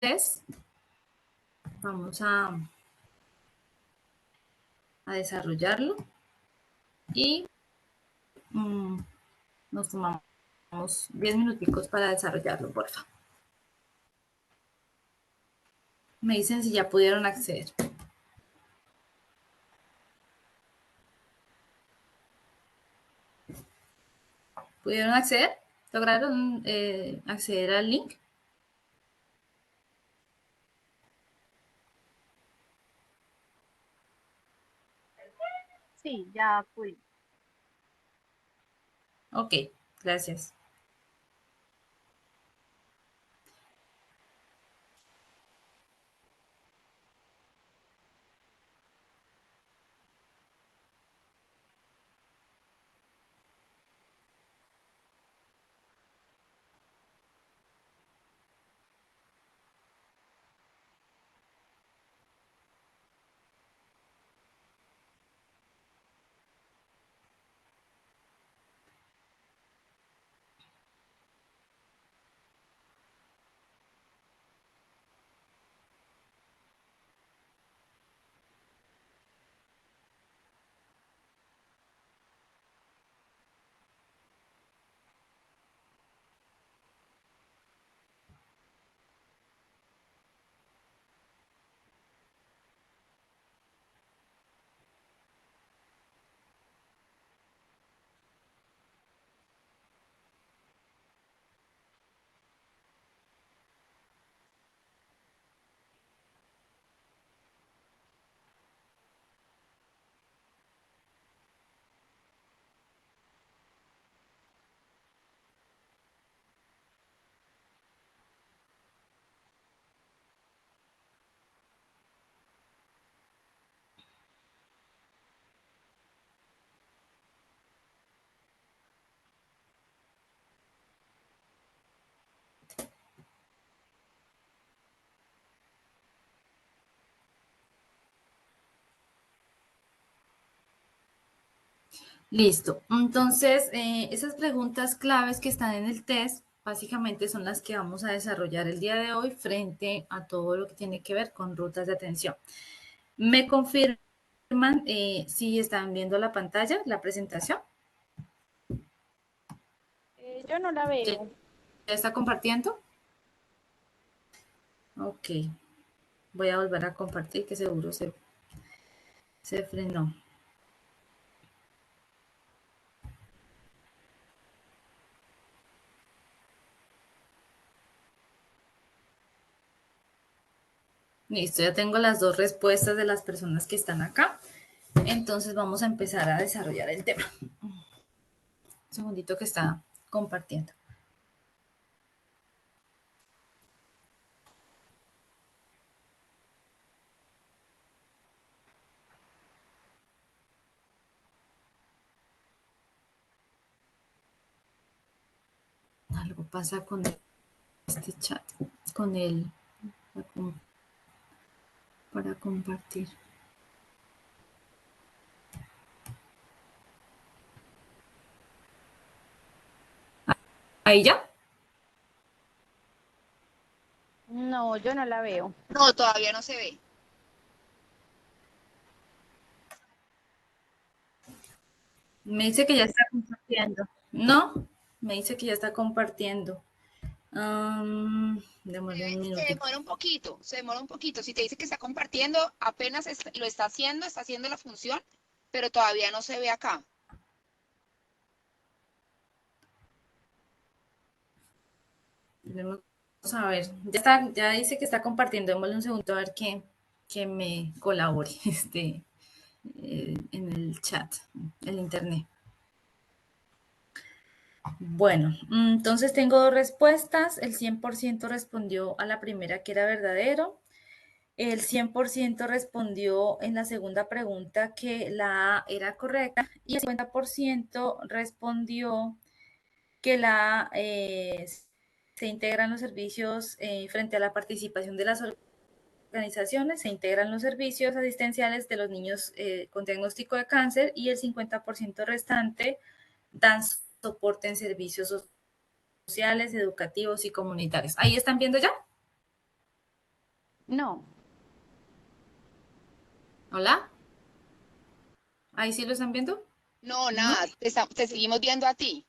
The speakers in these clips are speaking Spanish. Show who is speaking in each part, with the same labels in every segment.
Speaker 1: test. Vamos a desarrollarlo y nos tomamos 10 minuticos para desarrollarlo, por favor. Me dicen si ya pudieron acceder. ¿Pudieron acceder? ¿Lograron acceder al link?
Speaker 2: Sí, ya fui.
Speaker 1: Ok, gracias. Listo. Entonces, esas preguntas claves que están en el test, básicamente son las que vamos a desarrollar el día de hoy frente a todo lo que tiene que ver con rutas de atención. ¿Me confirman si están viendo la pantalla, la presentación?
Speaker 2: Yo no la
Speaker 1: ¿Ya
Speaker 2: veo.
Speaker 1: está compartiendo? Ok. Voy a volver a compartir, que seguro se frenó. Listo, ya tengo las dos respuestas de las personas que están acá. Entonces vamos a empezar a desarrollar el tema. Un segundito que está compartiendo. Algo pasa con este chat, con el para compartir. ¿Ahí ya?
Speaker 2: No, yo no la veo.
Speaker 3: No, todavía no se ve.
Speaker 1: Me dice que ya está compartiendo. No, me dice que ya está compartiendo. Démosle un
Speaker 3: Se
Speaker 1: minutito.
Speaker 3: demora un poquito, se demora un poquito. Si te dice que está compartiendo, apenas lo está haciendo la función, pero todavía no se ve acá.
Speaker 1: Vamos a ver. Ya está, ya dice que está compartiendo. Démosle un segundo a ver que me colabore en el chat, el internet. Bueno, entonces tengo dos respuestas. El 100% respondió a la primera que era verdadero. El 100% respondió en la segunda pregunta que la A era correcta y el 50% respondió que la A se integran los servicios frente a la participación de las organizaciones, se integran los servicios asistenciales de los niños con diagnóstico de cáncer y el 50% restante dan soporte en servicios sociales, educativos y comunitarios. ¿Ahí están viendo ya?
Speaker 2: No.
Speaker 1: ¿Hola? ¿Ahí sí lo están viendo?
Speaker 3: No,
Speaker 1: ¿No?
Speaker 3: nada, te seguimos viendo a ti.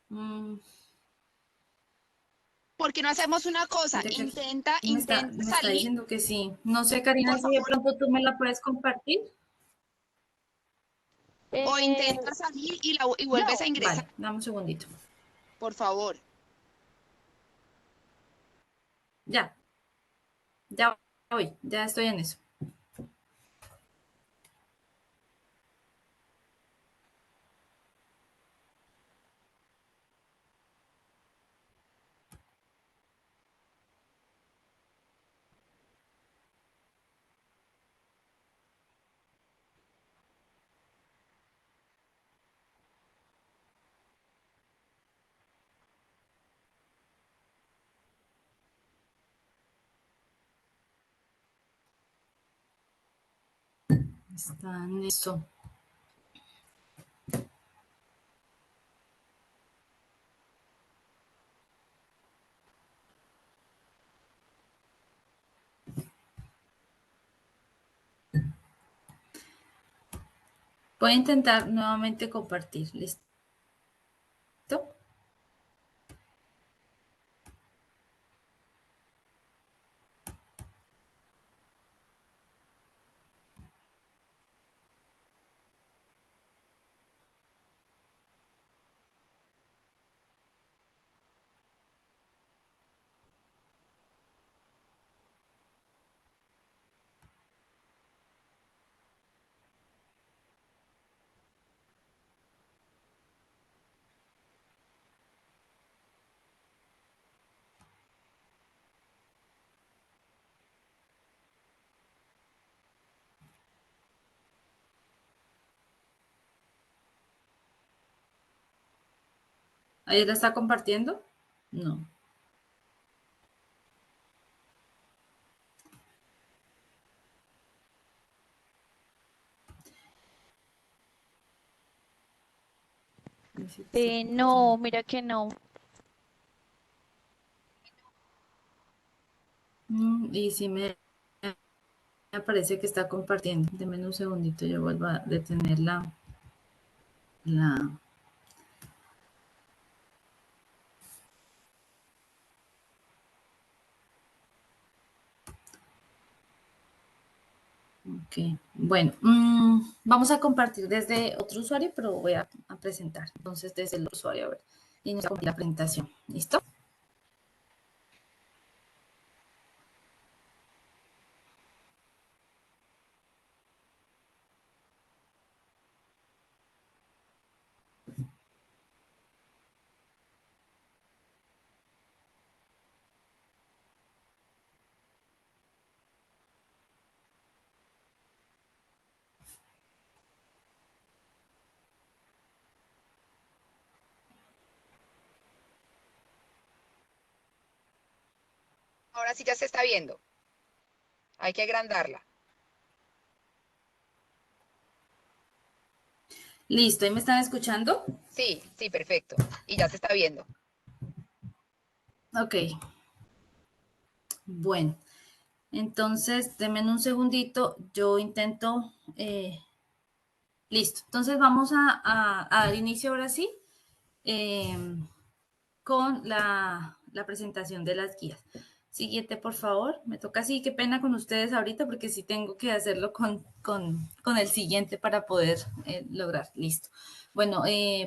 Speaker 1: Mm,
Speaker 3: ¿Por qué no hacemos una cosa?
Speaker 1: mira que aquí
Speaker 3: Intenta
Speaker 1: me está
Speaker 3: salir,
Speaker 1: diciendo que sí. No sé, Karina,
Speaker 3: por
Speaker 1: si de
Speaker 3: favor,
Speaker 1: pronto tú me la puedes compartir.
Speaker 3: o
Speaker 2: Eh,
Speaker 3: intenta salir y vuelves a
Speaker 2: yo.
Speaker 3: ingresar,
Speaker 1: Vale, dame un segundito.
Speaker 3: por favor.
Speaker 1: Ya, ya voy, ya estoy en eso. Está en eso. Voy a intentar nuevamente compartir. ¿Listo? ¿Ahí la está compartiendo? No. Dice que está
Speaker 2: No,
Speaker 1: compartiendo.
Speaker 2: mira que no.
Speaker 1: Y si me parece que está compartiendo. Deme un segundito, yo vuelvo a detener la. Ok. Bueno, vamos a compartir desde otro usuario, pero voy a presentar. Entonces, desde el usuario, a ver. Y nos la presentación. ¿Listo?
Speaker 3: Ahora sí ya se está viendo. Hay que agrandarla.
Speaker 1: Listo, ¿y me están escuchando?
Speaker 3: Sí, sí, perfecto. Y ya se está viendo.
Speaker 1: Ok. Bueno, entonces, denme un segundito. Yo intento. Listo. Entonces, vamos a dar inicio ahora sí. Con la presentación de las guías. Siguiente, por favor. Me toca así, qué pena con ustedes ahorita porque sí tengo que hacerlo con el siguiente para poder lograr. Listo. Bueno,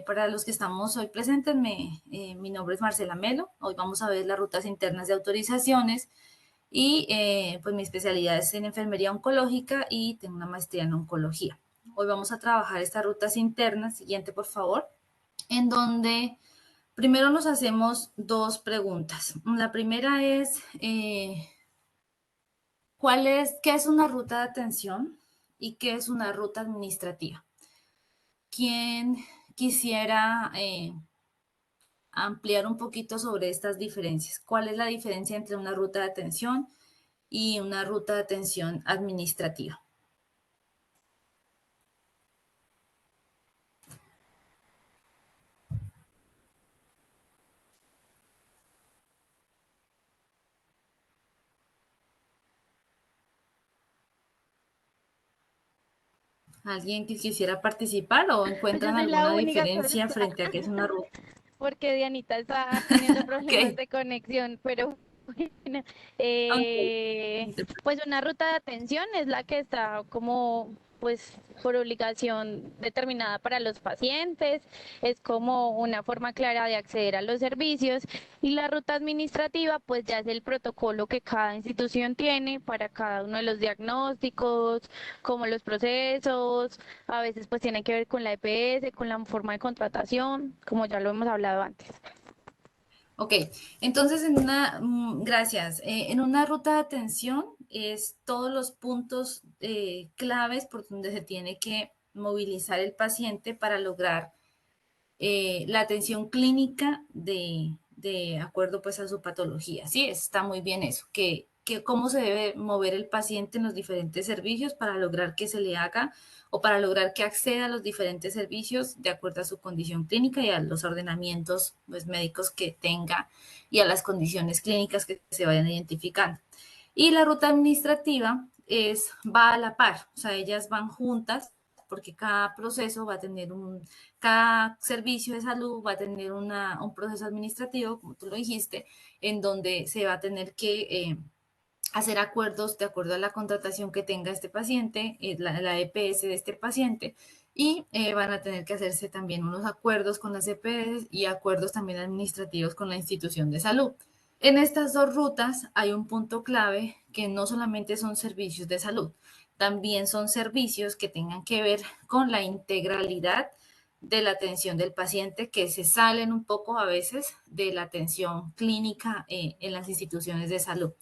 Speaker 1: para los que estamos hoy presentes, mi nombre es Marcela Melo. Hoy vamos a ver las rutas internas de autorizaciones y pues mi especialidad es en enfermería oncológica y tengo una maestría en oncología. Hoy vamos a trabajar estas rutas internas. Siguiente, por favor. En donde primero nos hacemos dos preguntas. La primera es, ¿qué es una ruta de atención y qué es una ruta administrativa? ¿Quién quisiera ampliar un poquito sobre estas diferencias? ¿Cuál es la diferencia entre una ruta de atención y una ruta de atención administrativa? ¿Alguien que quisiera participar o
Speaker 2: Pues yo
Speaker 1: encuentran
Speaker 2: soy la
Speaker 1: alguna
Speaker 2: única
Speaker 1: diferencia
Speaker 2: persona
Speaker 1: frente a que es una ruta?
Speaker 2: porque Dianita está teniendo problemas
Speaker 1: Ok,
Speaker 2: de conexión, pero bueno,
Speaker 1: ok.
Speaker 2: pues una ruta de atención es la que está como pues por obligación determinada para los pacientes, es como una forma clara de acceder a los servicios y la ruta administrativa pues ya es el protocolo que cada institución tiene para cada uno de los diagnósticos, como los procesos, a veces pues tiene que ver con la EPS, con la forma de contratación, como ya lo hemos hablado antes.
Speaker 1: Ok, entonces gracias. En una ruta de atención es todos los puntos claves por donde se tiene que movilizar el paciente para lograr la atención clínica de acuerdo pues a su patología. Sí, está muy bien eso, que cómo se debe mover el paciente en los diferentes servicios para lograr que se le haga o para lograr que acceda a los diferentes servicios de acuerdo a su condición clínica y a los ordenamientos pues, médicos que tenga y a las condiciones clínicas que se vayan identificando. Y la ruta administrativa va a la par, o sea, ellas van juntas porque cada proceso va a tener cada servicio de salud va a tener un proceso administrativo, como tú lo dijiste, en donde se va a tener que hacer acuerdos de acuerdo a la contratación que tenga este paciente, la EPS de este paciente, y van a tener que hacerse también unos acuerdos con las EPS y acuerdos también administrativos con la institución de salud. En estas dos rutas hay un punto clave que no solamente son servicios de salud, también son servicios que tengan que ver con la integralidad de la atención del paciente, que se salen un poco a veces de la atención clínica en las instituciones de salud.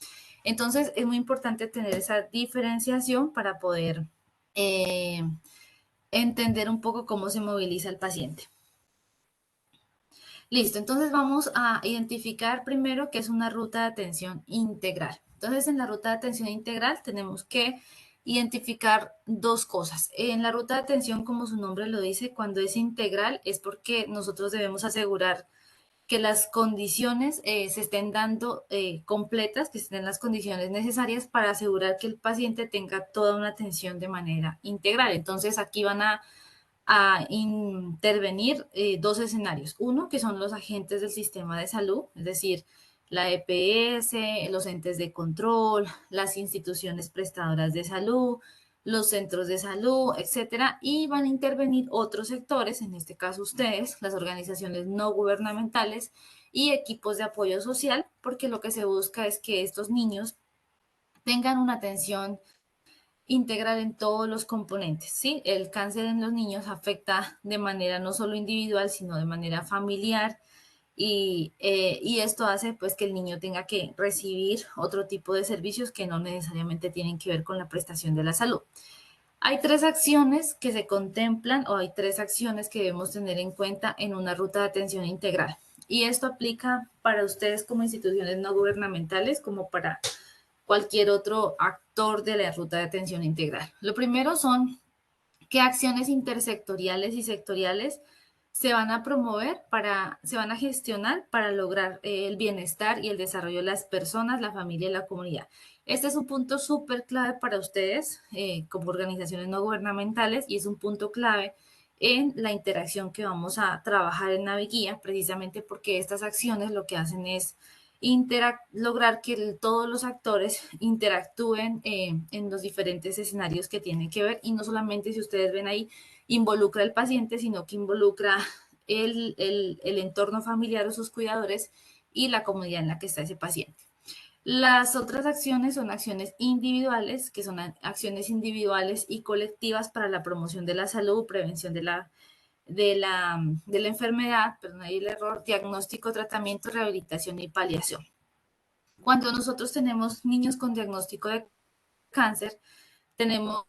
Speaker 1: Entonces, es muy importante tener esa diferenciación para poder eh, entender un poco cómo se moviliza el paciente. Listo, entonces vamos a identificar primero qué es una ruta de atención integral. Entonces, en la ruta de atención integral tenemos que identificar dos cosas. En la ruta de atención, como su nombre lo dice, cuando es integral es porque nosotros debemos asegurar que las condiciones se estén dando completas, que estén las condiciones necesarias para asegurar que el paciente tenga toda una atención de manera integral. Entonces, aquí van a intervenir dos escenarios. Uno, que son los agentes del sistema de salud, es decir, la EPS, los entes de control, las instituciones prestadoras de salud, los centros de salud, etcétera, y van a intervenir otros sectores, en este caso ustedes, las organizaciones no gubernamentales y equipos de apoyo social, porque lo que se busca es que estos niños tengan una atención integral en todos los componentes, ¿sí? El cáncer en los niños afecta de manera no solo individual, sino de manera familiar y esto hace pues que el niño tenga que recibir otro tipo de servicios que no necesariamente tienen que ver con la prestación de la salud. Hay tres acciones que se contemplan o hay tres acciones que debemos tener en cuenta en una ruta de atención integral. Y esto aplica para ustedes como instituciones no gubernamentales como para cualquier otro actor de la ruta de atención integral. Lo primero son qué acciones intersectoriales y sectoriales se van a promover se van a gestionar para lograr el bienestar y el desarrollo de las personas, la familia y la comunidad. Este es un punto súper clave para ustedes como organizaciones no gubernamentales y es un punto clave en la interacción que vamos a trabajar en Naviguía, precisamente porque estas acciones lo que hacen es lograr que todos los actores interactúen en los diferentes escenarios que tienen que ver y no solamente si ustedes ven ahí involucra al paciente, sino que involucra el entorno familiar o sus cuidadores y la comunidad en la que está ese paciente. Las otras acciones son acciones individuales, que son acciones individuales y colectivas para la promoción de la salud, prevención de la enfermedad, perdón, ahí el error, diagnóstico, tratamiento, rehabilitación y paliación. Cuando nosotros tenemos niños con diagnóstico de cáncer, tenemos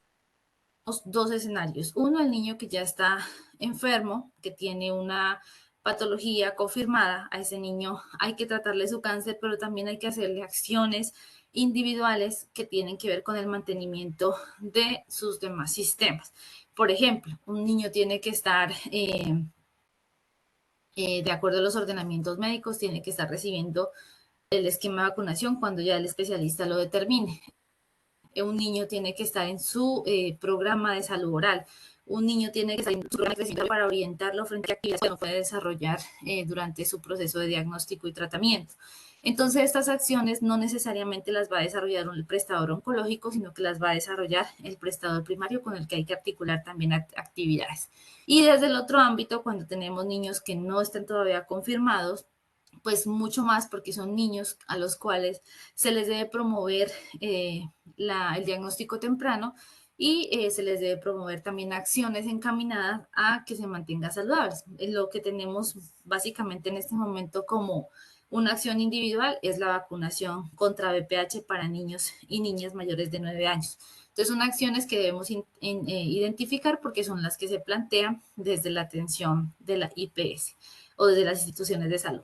Speaker 1: dos escenarios. Uno, el niño que ya está enfermo, que tiene una patología confirmada. A ese niño hay que tratarle su cáncer, pero también hay que hacerle acciones individuales que tienen que ver con el mantenimiento de sus demás sistemas. Por ejemplo, un niño tiene que estar de acuerdo a los ordenamientos médicos, tiene que estar recibiendo el esquema de vacunación cuando ya el especialista lo determine. un niño tiene que estar en su programa de salud oral. Un niño tiene que estar en su programa de crecimiento para orientarlo frente a actividades que no puede desarrollar durante su proceso de diagnóstico y tratamiento. Entonces, estas acciones no necesariamente las va a desarrollar el prestador oncológico, sino que las va a desarrollar el prestador primario con el que hay que articular también actividades. Y desde el otro ámbito, cuando tenemos niños que no están todavía confirmados, pues mucho más porque son niños a los cuales se les debe promover el diagnóstico temprano y se les debe promover también acciones encaminadas a que se mantengan saludables. Lo que tenemos básicamente en este momento como una acción individual es la vacunación contra VPH para niños y niñas mayores de 9 años. Entonces, son acciones que debemos identificar porque son las que se plantean desde la atención de la IPS o desde las instituciones de salud.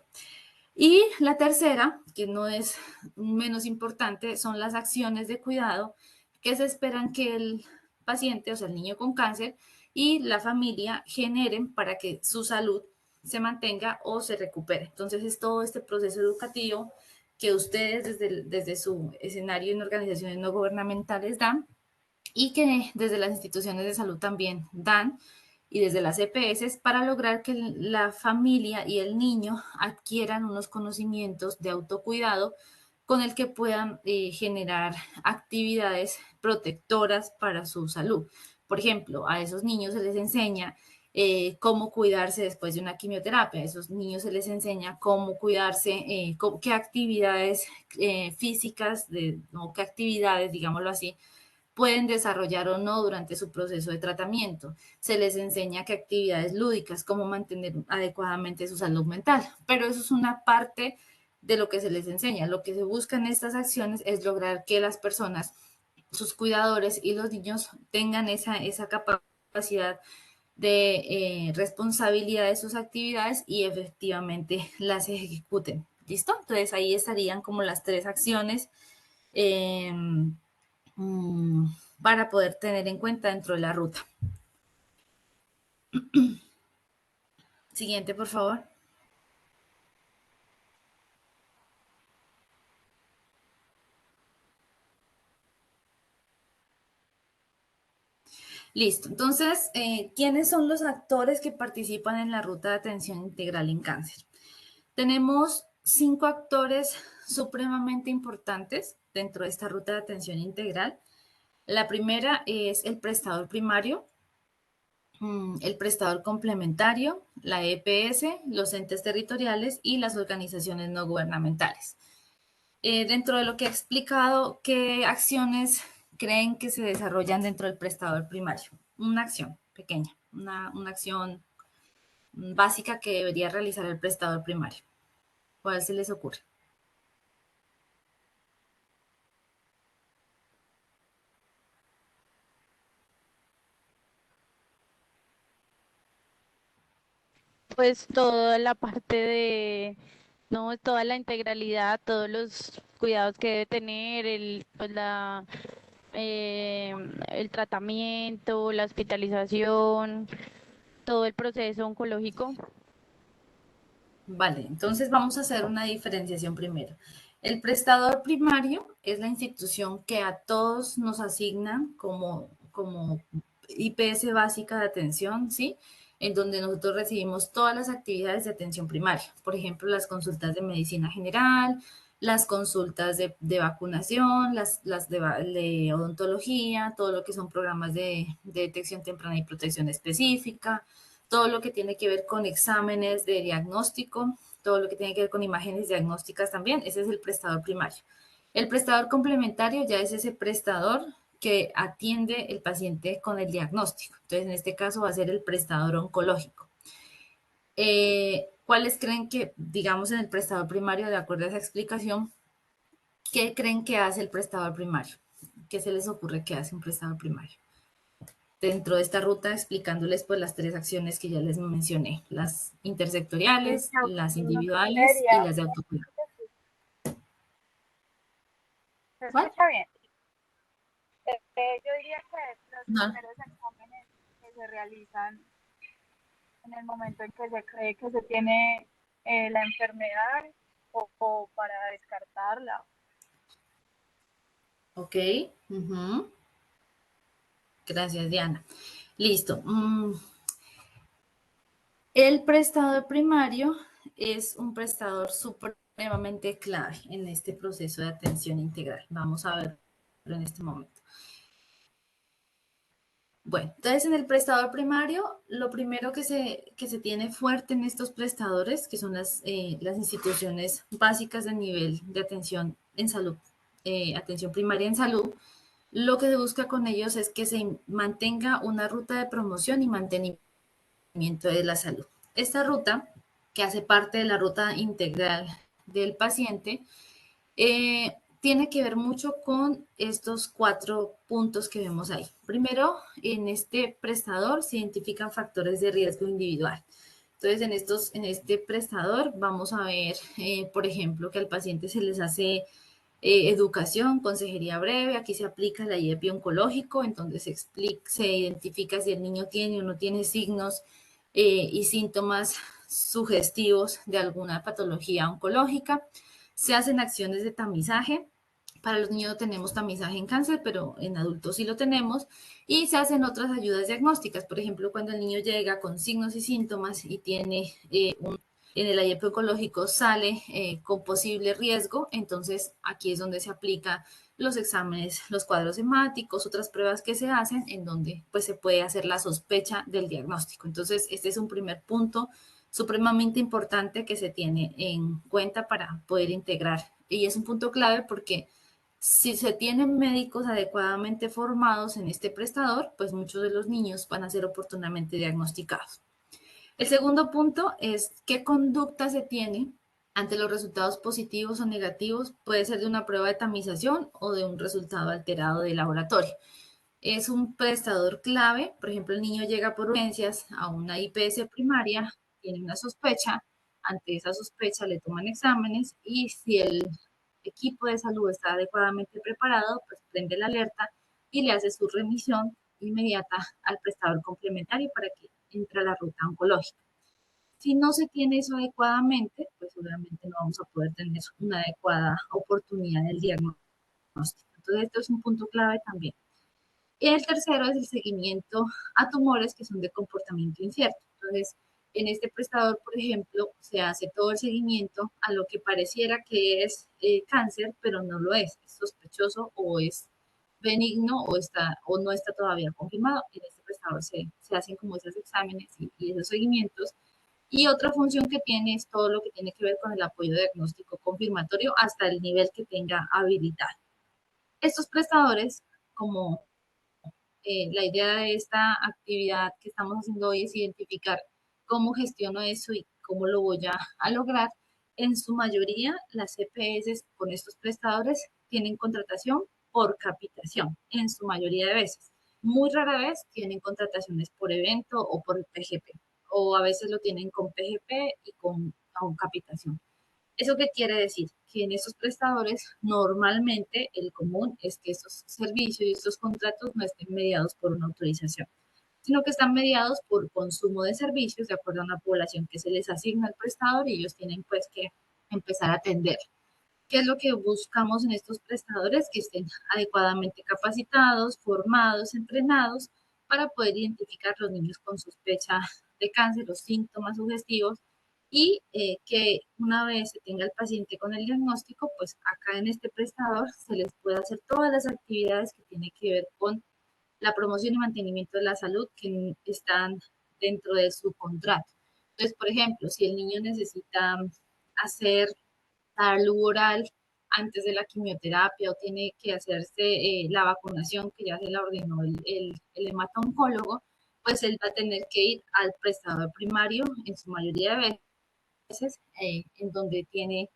Speaker 1: Y la tercera, que no es menos importante, son las acciones de cuidado que se esperan que el paciente, o sea, el niño con cáncer y la familia generen para que su salud se mantenga o se recupere. Entonces, es todo este proceso educativo que ustedes desde su escenario en organizaciones no gubernamentales dan y que desde las instituciones de salud también dan y desde las EPS para lograr que la familia y el niño adquieran unos conocimientos de autocuidado con el que puedan generar actividades protectoras para su salud. Por ejemplo, a esos niños se les enseña cómo cuidarse después de una quimioterapia, a esos niños se les enseña cómo cuidarse, qué actividades físicas, o qué actividades, digámoslo así, pueden desarrollar o no durante su proceso de tratamiento. Se les enseña qué actividades lúdicas, cómo mantener adecuadamente su salud mental, pero eso es una parte de lo que se les enseña. Lo que se busca en estas acciones es lograr que las personas, sus cuidadores y los niños tengan esa capacidad de responsabilidad de sus actividades y efectivamente las ejecuten. ¿Listo? Entonces ahí estarían como las tres acciones. Eh, mm, para poder tener en cuenta dentro de la ruta. Siguiente, por favor. Listo. Entonces, ¿quiénes son los actores que participan en la ruta de atención integral en cáncer? Tenemos 5 actores supremamente importantes dentro de esta ruta de atención integral. La primera es el prestador primario, el prestador complementario, la EPS, los entes territoriales y las organizaciones no gubernamentales. Dentro de lo que he explicado, ¿qué acciones creen que se desarrollan dentro del prestador primario? Una acción pequeña, una acción básica que debería realizar el prestador primario. ¿Cuál se les ocurre?
Speaker 2: Pues toda la parte de, no, toda la integralidad, todos los cuidados que debe tener, pues el tratamiento, la hospitalización, todo el proceso oncológico.
Speaker 1: Vale, entonces vamos a hacer una diferenciación primero. El prestador primario es la institución que a todos nos asignan como IPS básica de atención, ¿sí? En donde nosotros recibimos todas las actividades de atención primaria. Por ejemplo, las consultas de medicina general, las consultas de vacunación, las de odontología, todo lo que son programas de detección temprana y protección específica, todo lo que tiene que ver con exámenes de diagnóstico, todo lo que tiene que ver con imágenes diagnósticas también, ese es el prestador primario. El prestador complementario ya es ese prestador que atiende el paciente con el diagnóstico. Entonces, en este caso va a ser el prestador oncológico. ¿Cuáles creen que, digamos, en el prestador primario, de acuerdo a esa explicación, qué creen que hace el prestador primario? ¿Qué se les ocurre que hace un prestador primario? Dentro de esta ruta explicándoles pues las tres acciones que ya les mencioné, las intersectoriales, las individuales y las de autocuidado.
Speaker 4: ¿Se
Speaker 1: ¿Cuál?
Speaker 4: escucha bien? Yo diría que los
Speaker 1: No.
Speaker 4: primeros exámenes que se realizan en el momento en que se cree que se tiene la enfermedad o para descartarla.
Speaker 1: Ok. Ujú. Gracias, Diana. Listo. El prestador primario es un prestador supremamente clave en este proceso de atención integral. Vamos a verlo en este momento. Bueno, entonces en el prestador primario, lo primero que se tiene fuerte en estos prestadores, que son las instituciones básicas de nivel de atención en salud, atención primaria en salud, lo que se busca con ellos es que se mantenga una ruta de promoción y mantenimiento de la salud. Esta ruta, que hace parte de la ruta integral del paciente, tiene que ver mucho con estos 4 puntos que vemos ahí. Primero, en este prestador se identifican factores de riesgo individual. Entonces, en este prestador vamos a ver, por ejemplo, que al paciente se les hace educación, consejería breve, aquí se aplica la IEPI oncológico, entonces se identifica si el niño tiene o no tiene signos y síntomas sugestivos de alguna patología oncológica. Se hacen acciones de tamizaje. Para los niños no tenemos tamizaje en cáncer, pero en adultos sí lo tenemos. Y se hacen otras ayudas diagnósticas. Por ejemplo, cuando el niño llega con signos y síntomas y tiene en el IEP oncológico sale con posible riesgo, entonces aquí es donde se aplica los exámenes, los cuadros hemáticos, otras pruebas que se hacen en donde pues se puede hacer la sospecha del diagnóstico. Entonces, este es un primer punto supremamente importante que se tiene en cuenta para poder integrar. Y es un punto clave porque si se tienen médicos adecuadamente formados en este prestador, pues muchos de los niños van a ser oportunamente diagnosticados. El segundo punto es qué conducta se tiene ante los resultados positivos o negativos. Puede ser de una prueba de tamización o de un resultado alterado de laboratorio. Es un prestador clave. Por ejemplo, el niño llega por urgencias a una IPS primaria, tiene una sospecha. Ante esa sospecha le toman exámenes y si el equipo de salud está adecuadamente preparado, pues prende la alerta y le hace su remisión inmediata al prestador complementario para que entre a la ruta oncológica. Si no se tiene eso adecuadamente, pues obviamente no vamos a poder tener una adecuada oportunidad del diagnóstico. Entonces, esto es un punto clave también. Y el tercero es el seguimiento a tumores que son de comportamiento incierto. Entonces, en este prestador, por ejemplo, se hace todo el seguimiento a lo que pareciera que es cáncer, pero no lo es sospechoso o es benigno o no está todavía confirmado. En este prestador se hacen como esos exámenes y esos seguimientos. Y otra función que tiene es todo lo que tiene que ver con el apoyo diagnóstico confirmatorio hasta el nivel que tenga habilidad. Estos prestadores, como la idea de esta actividad que estamos haciendo hoy es identificar cómo gestiono eso y cómo lo voy a lograr. En su mayoría, las CPS con estos prestadores tienen contratación por capitación, en su mayoría de veces. Muy rara vez tienen contrataciones por evento o por PGP, o a veces lo tienen con PGP y con capitación. ¿Eso qué quiere decir? Que en estos prestadores normalmente el común es que estos servicios y estos contratos no estén mediados por una autorización, sino que están mediados por consumo de servicios de acuerdo a una población que se les asigna al prestador y ellos tienen pues que empezar a atender. ¿Qué es lo que buscamos en estos prestadores? Que estén adecuadamente capacitados, formados, entrenados para poder identificar los niños con sospecha de cáncer, los síntomas sugestivos y que una vez se tenga el paciente con el diagnóstico, pues acá en este prestador se les puede hacer todas las actividades que tienen que ver con la promoción y mantenimiento de la salud que están dentro de su contrato. Entonces, por ejemplo, si el niño necesita hacer salud oral antes de la quimioterapia o tiene que hacerse la vacunación que ya se la ordenó el hematoncólogo, pues él va a tener que ir al prestador primario en su mayoría de veces, en donde tiene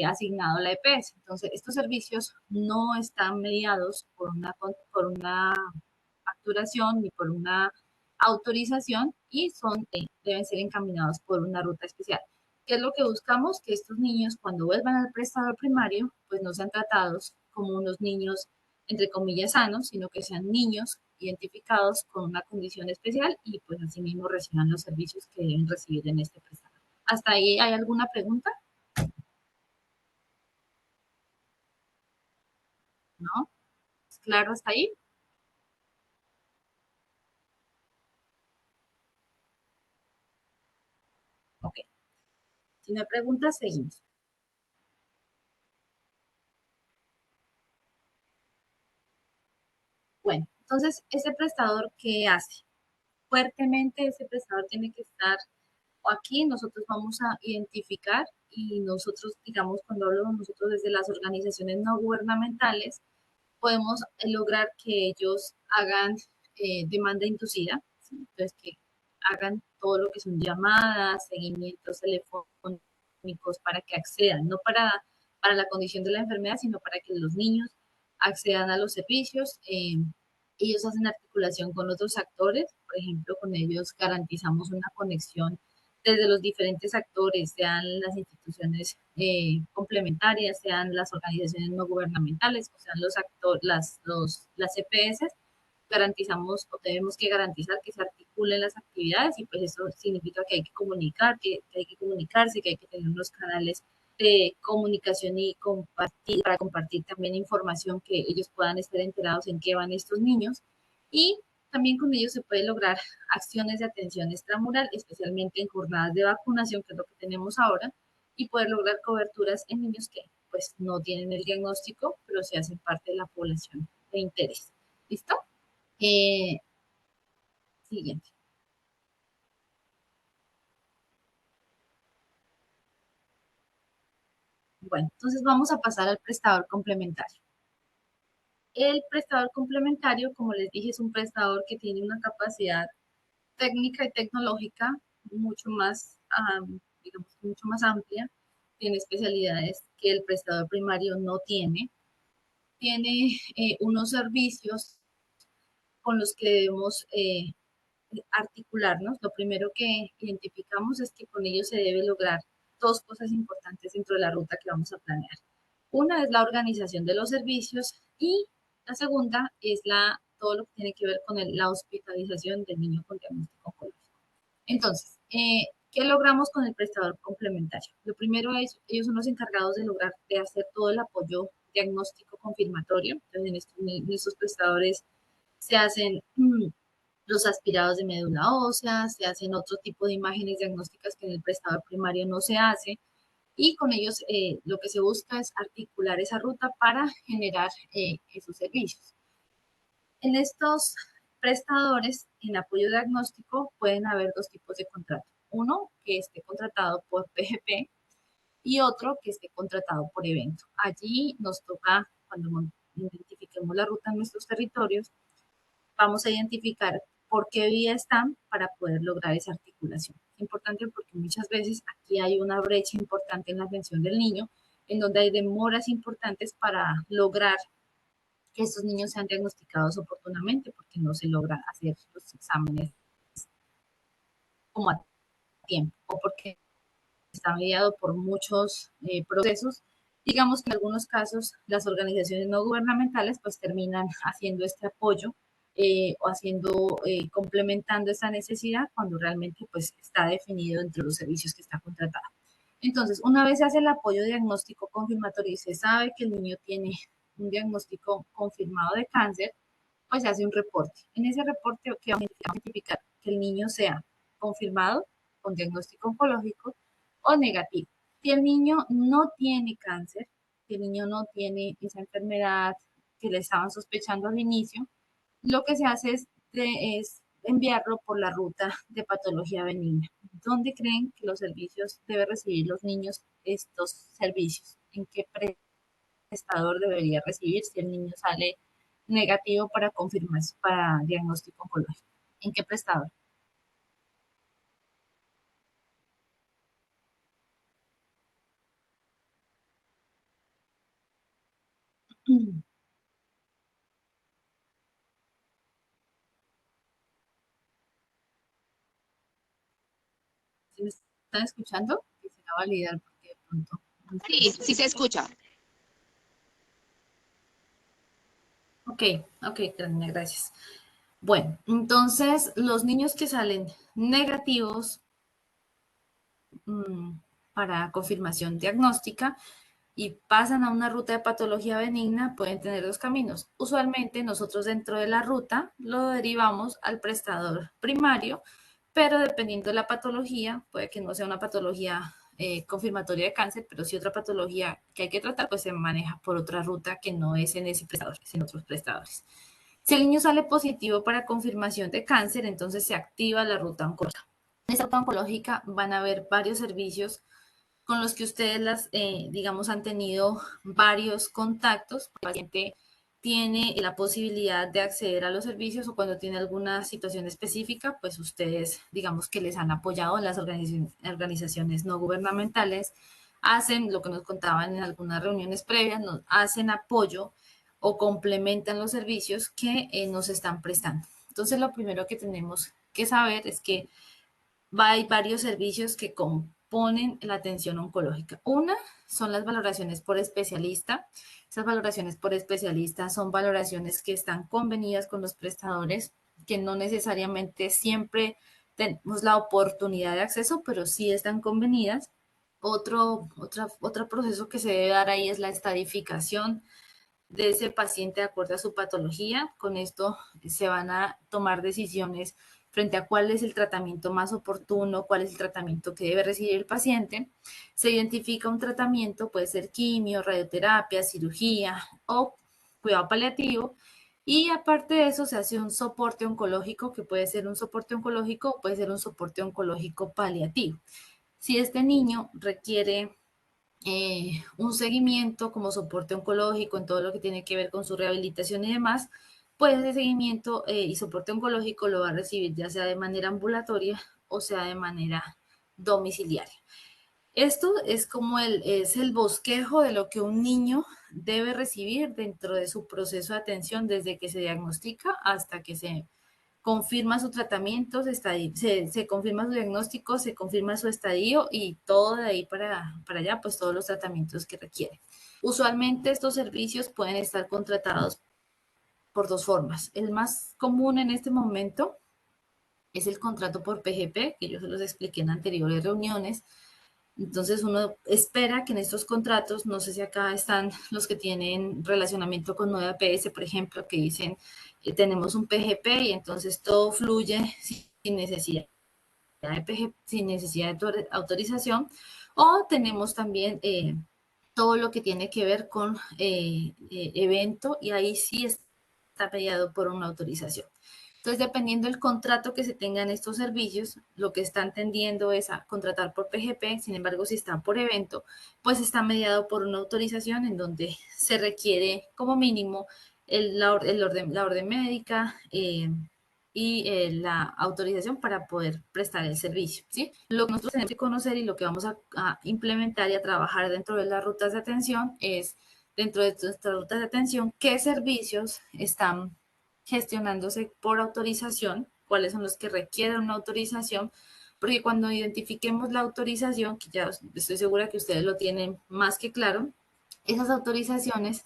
Speaker 1: asignado la EPS. Entonces, estos servicios no están mediados por una facturación ni por una autorización y deben ser encaminados por una ruta especial. ¿Qué es lo que buscamos? Que estos niños cuando vuelvan al prestador primario, pues no sean tratados como unos niños, entre comillas, sanos, sino que sean niños identificados con una condición especial y pues así mismo reciban los servicios que deben recibir en este prestador. ¿Hasta ahí hay alguna pregunta? ¿no? ¿Es claro hasta ahí? Ok. Si me preguntas, seguimos. Bueno, entonces, ese prestador, ¿qué hace? Fuertemente ese prestador tiene que estar, o aquí nosotros vamos a identificar y nosotros, digamos, cuando hablamos nosotros desde las organizaciones no gubernamentales, podemos lograr que ellos hagan demanda inducida, ¿sí? Entonces que hagan todo lo que son llamadas, seguimientos telefónicos para que accedan, no para la condición de la enfermedad, sino para que los niños accedan a los servicios. Ellos hacen articulación con otros actores, por ejemplo, con ellos garantizamos una conexión desde los diferentes actores, sean las instituciones complementarias, sean las organizaciones no gubernamentales, o sean los actores, las CPS, garantizamos o tenemos que garantizar que se articulen las actividades y pues eso significa que hay que comunicar, que hay que comunicarse, que hay que tener unos canales de comunicación y compartir, para compartir también información que ellos puedan estar enterados en qué van estos niños. Y también con ellos se puede lograr acciones de atención extramural, especialmente en jornadas de vacunación, que es lo que tenemos ahora, y poder lograr coberturas en niños que pues no tienen el diagnóstico, pero se hacen parte de la población de interés. ¿Listo? Eh, Siguiente. Bueno, entonces vamos a pasar al prestador complementario. El prestador complementario, como les dije, es un prestador que tiene una capacidad técnica y tecnológica mucho más, digamos, mucho más amplia, tiene especialidades que el prestador primario no tiene, tiene unos servicios con los que debemos articularnos. Lo primero que identificamos es que con ellos se debe lograr dos cosas importantes dentro de la ruta que vamos a planear. Una es la organización de los servicios y la segunda es todo lo que tiene que ver con la hospitalización del niño con diagnóstico oncológico. Entonces, ¿qué logramos con el prestador complementario? Lo primero es, ellos son los encargados de lograr, de hacer todo el apoyo diagnóstico confirmatorio. Entonces, en estos prestadores se hacen los aspirados de médula ósea, se hacen otro tipo de imágenes diagnósticas que en el prestador primario no se hace, y con ellos lo que se busca es articular esa ruta para generar esos servicios. En estos prestadores, en apoyo diagnóstico, pueden haber dos tipos de contrato. Uno que esté contratado por PGP y otro que esté contratado por evento. Allí nos toca, cuando identifiquemos la ruta en nuestros territorios, vamos a identificar por qué vía están para poder lograr esa articulación. Es importante porque muchas veces aquí hay una brecha importante en la atención del niño, en donde hay demoras importantes para lograr que estos niños sean diagnosticados oportunamente, porque no se logra hacer los exámenes como a tiempo, o porque está mediado por muchos procesos. Digamos que en algunos casos las organizaciones no gubernamentales pues terminan haciendo este apoyo o complementando esa necesidad cuando realmente pues está definido entre los servicios que está contratado. Entonces, una vez se hace el apoyo diagnóstico confirmatorio y se sabe que el niño tiene un diagnóstico confirmado de cáncer, pues se hace un reporte. En ese reporte que vamos a identificar que el niño sea confirmado con diagnóstico oncológico o negativo. Si el niño no tiene cáncer, si el niño no tiene esa enfermedad que le estaban sospechando al inicio, lo que se hace es enviarlo por la ruta de patología benigna. ¿Dónde creen que los servicios deben recibir los niños estos servicios? ¿En qué prestador debería recibir si el niño sale negativo para confirmar, para diagnóstico oncológico? ¿En qué prestador? ¿Sí me están escuchando? Quisiera validar porque de pronto.
Speaker 3: Sí, sí se escucha.
Speaker 1: Ok, ok, Carolina, gracias. Bueno, entonces los niños que salen negativos para confirmación diagnóstica, y pasan a una ruta de patología benigna, pueden tener dos caminos. Usualmente nosotros dentro de la ruta lo derivamos al prestador primario, pero dependiendo de la patología, puede que no sea una patología confirmatoria de cáncer, pero si otra patología que hay que tratar, pues se maneja por otra ruta que no es en ese prestador, es en otros prestadores. Si el niño sale positivo para confirmación de cáncer, entonces se activa la ruta oncológica. En esta ruta oncológica van a haber varios servicios con los que ustedes digamos, han tenido varios contactos. El paciente tiene la posibilidad de acceder a los servicios o cuando tiene alguna situación específica, pues ustedes, digamos, que les han apoyado en las organizaciones no gubernamentales, hacen lo que nos contaban en algunas reuniones previas, nos hacen apoyo o complementan los servicios que nos están prestando. Entonces, lo primero que tenemos que saber es que hay varios servicios que componen la atención oncológica. Una son las valoraciones por especialista. Esas valoraciones por especialista son valoraciones que están convenidas con los prestadores, que no necesariamente siempre tenemos la oportunidad de acceso, pero sí están convenidas. Otro proceso que se debe dar ahí es la estadificación de ese paciente de acuerdo a su patología. Con esto se van a tomar decisiones frente a cuál es el tratamiento más oportuno, cuál es el tratamiento que debe recibir el paciente. Se identifica un tratamiento, puede ser quimio, radioterapia, cirugía o cuidado paliativo. Y aparte de eso se hace un soporte oncológico, que puede ser un soporte oncológico o puede ser un soporte oncológico paliativo. Si este niño requiere un seguimiento como soporte oncológico en todo lo que tiene que ver con su rehabilitación y demás, pues ese seguimiento y soporte oncológico lo va a recibir ya sea de manera ambulatoria o sea de manera domiciliaria. Esto es como es el bosquejo de lo que un niño debe recibir dentro de su proceso de atención desde que se diagnostica hasta que se confirma su tratamiento, se confirma su diagnóstico, se confirma su estadio y todo de ahí para allá, pues todos los tratamientos que requiere. Usualmente estos servicios pueden estar contratados por dos formas. El más común en este momento es el contrato por PGP, que yo se los expliqué en anteriores reuniones. Entonces uno espera que en estos contratos, no sé si acá están los que tienen relacionamiento con 9APS, por ejemplo, que dicen que tenemos un PGP y entonces todo fluye sin necesidad de PGP, sin necesidad de autorización, o tenemos también todo lo que tiene que ver con evento y ahí sí está mediado por una autorización. Entonces, dependiendo del contrato que se tenga en estos servicios, lo que están tendiendo es a contratar por PGP, sin embargo, si está por evento, pues está mediado por una autorización en donde se requiere como mínimo la orden médica y la autorización para poder prestar el servicio, ¿sí? Lo que nosotros tenemos que conocer y lo que vamos a implementar y a trabajar dentro de las rutas de atención es, dentro de nuestras rutas de atención, qué servicios están gestionándose por autorización, cuáles son los que requieren una autorización, porque cuando identifiquemos la autorización, que ya estoy segura que ustedes lo tienen más que claro, esas autorizaciones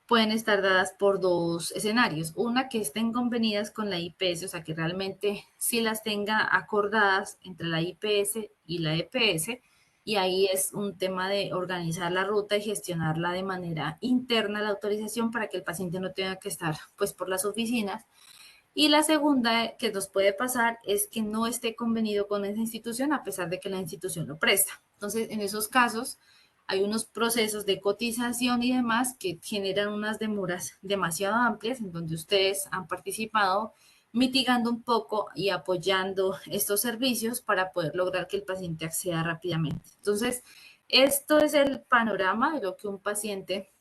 Speaker 1: pueden estar dadas por dos escenarios. Una, que estén convenidas con la IPS, o sea, que realmente sí las tenga acordadas entre la IPS y la EPS, y ahí es un tema de organizar la ruta y gestionarla de manera interna la autorización para que el paciente no tenga que estar pues por las oficinas. Y la segunda que nos puede pasar es que no esté convenido con esa institución a pesar de que la institución lo presta. Entonces, en esos casos hay unos procesos de cotización y demás que generan unas demoras demasiado amplias en donde ustedes han participado mitigando un poco y apoyando estos servicios para poder lograr que el paciente acceda rápidamente. Entonces, esto es el panorama de lo que un paciente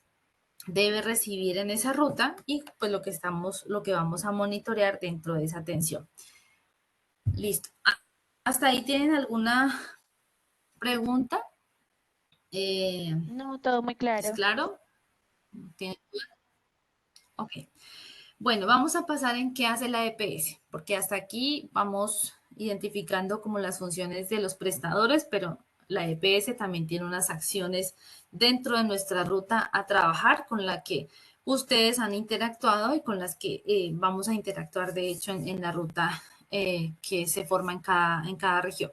Speaker 1: debe recibir en esa ruta y pues lo que vamos a monitorear dentro de esa atención. Listo. ¿Hasta ahí tienen alguna pregunta?
Speaker 2: No, todo muy
Speaker 1: ¿Es
Speaker 2: claro.
Speaker 1: claro? ¿Tienen duda? Ok. Bueno, vamos a pasar en qué hace la EPS, porque hasta aquí vamos identificando como las funciones de los prestadores, pero la EPS también tiene unas acciones dentro de nuestra ruta a trabajar con la que ustedes han interactuado y con las que vamos a interactuar, de hecho, en la ruta que se forma en cada región.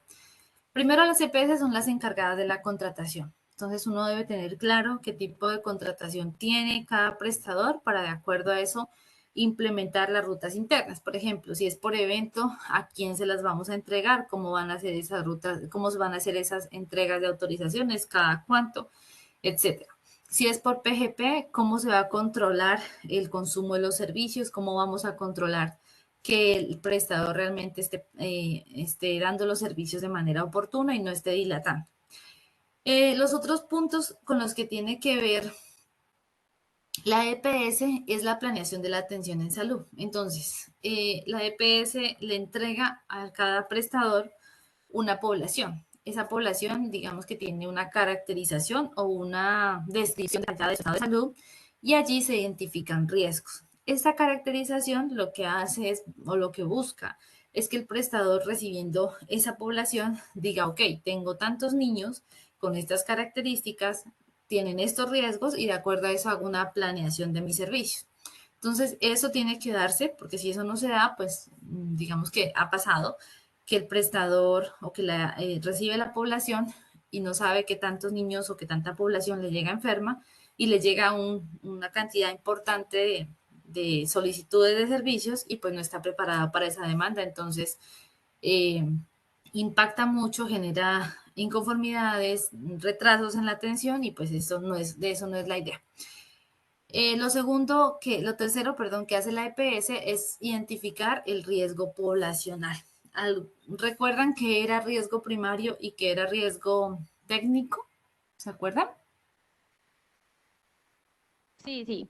Speaker 1: Primero, las EPS son las encargadas de la contratación. Entonces uno debe tener claro qué tipo de contratación tiene cada prestador para de acuerdo a eso implementar las rutas internas. Por ejemplo, si es por evento, ¿a quién se las vamos a entregar? ¿Cómo van a hacer esas rutas? ¿Cómo van a hacer esas entregas de autorizaciones? ¿Cada cuánto? Etcétera. Si es por PGP, ¿cómo se va a controlar el consumo de los servicios? ¿Cómo vamos a controlar que el prestador realmente esté dando los servicios de manera oportuna y no esté dilatando? Los otros puntos con los que tiene que ver la EPS es la planeación de la atención en salud. Entonces, la EPS le entrega a cada prestador una población. Esa población, digamos que tiene una caracterización o una descripción de su estado de salud y allí se identifican riesgos. Esta caracterización lo que hace es, o lo que busca, es que el prestador recibiendo esa población diga, ok, tengo tantos niños con estas características, tienen estos riesgos y de acuerdo a eso hago una planeación de mis servicios. Entonces, eso tiene que darse, porque si eso no se da, pues digamos que ha pasado que el prestador o que recibe la población y no sabe qué tantos niños o qué tanta población le llega enferma y le llega una cantidad importante de solicitudes de servicios y pues no está preparada para esa demanda. Entonces, eh, impacta mucho, genera inconformidades, retrasos en la atención y pues de eso no es la idea. Lo tercero, perdón, que hace la EPS es identificar el riesgo poblacional. ¿Recuerdan que era riesgo primario y que era riesgo técnico? ¿Se acuerdan?
Speaker 2: Sí, sí.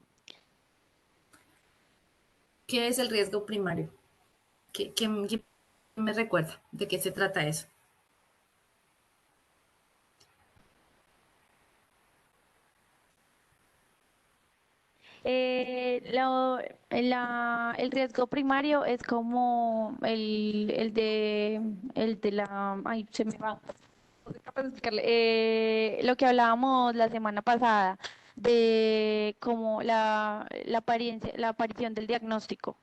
Speaker 1: ¿Qué es el riesgo primario? ¿Qué me recuerda? ¿De qué se trata eso?
Speaker 2: El riesgo primario es como el de la, ay, se me va, no soy capaz de explicarle. Lo que hablábamos la semana pasada de como la aparición del diagnóstico.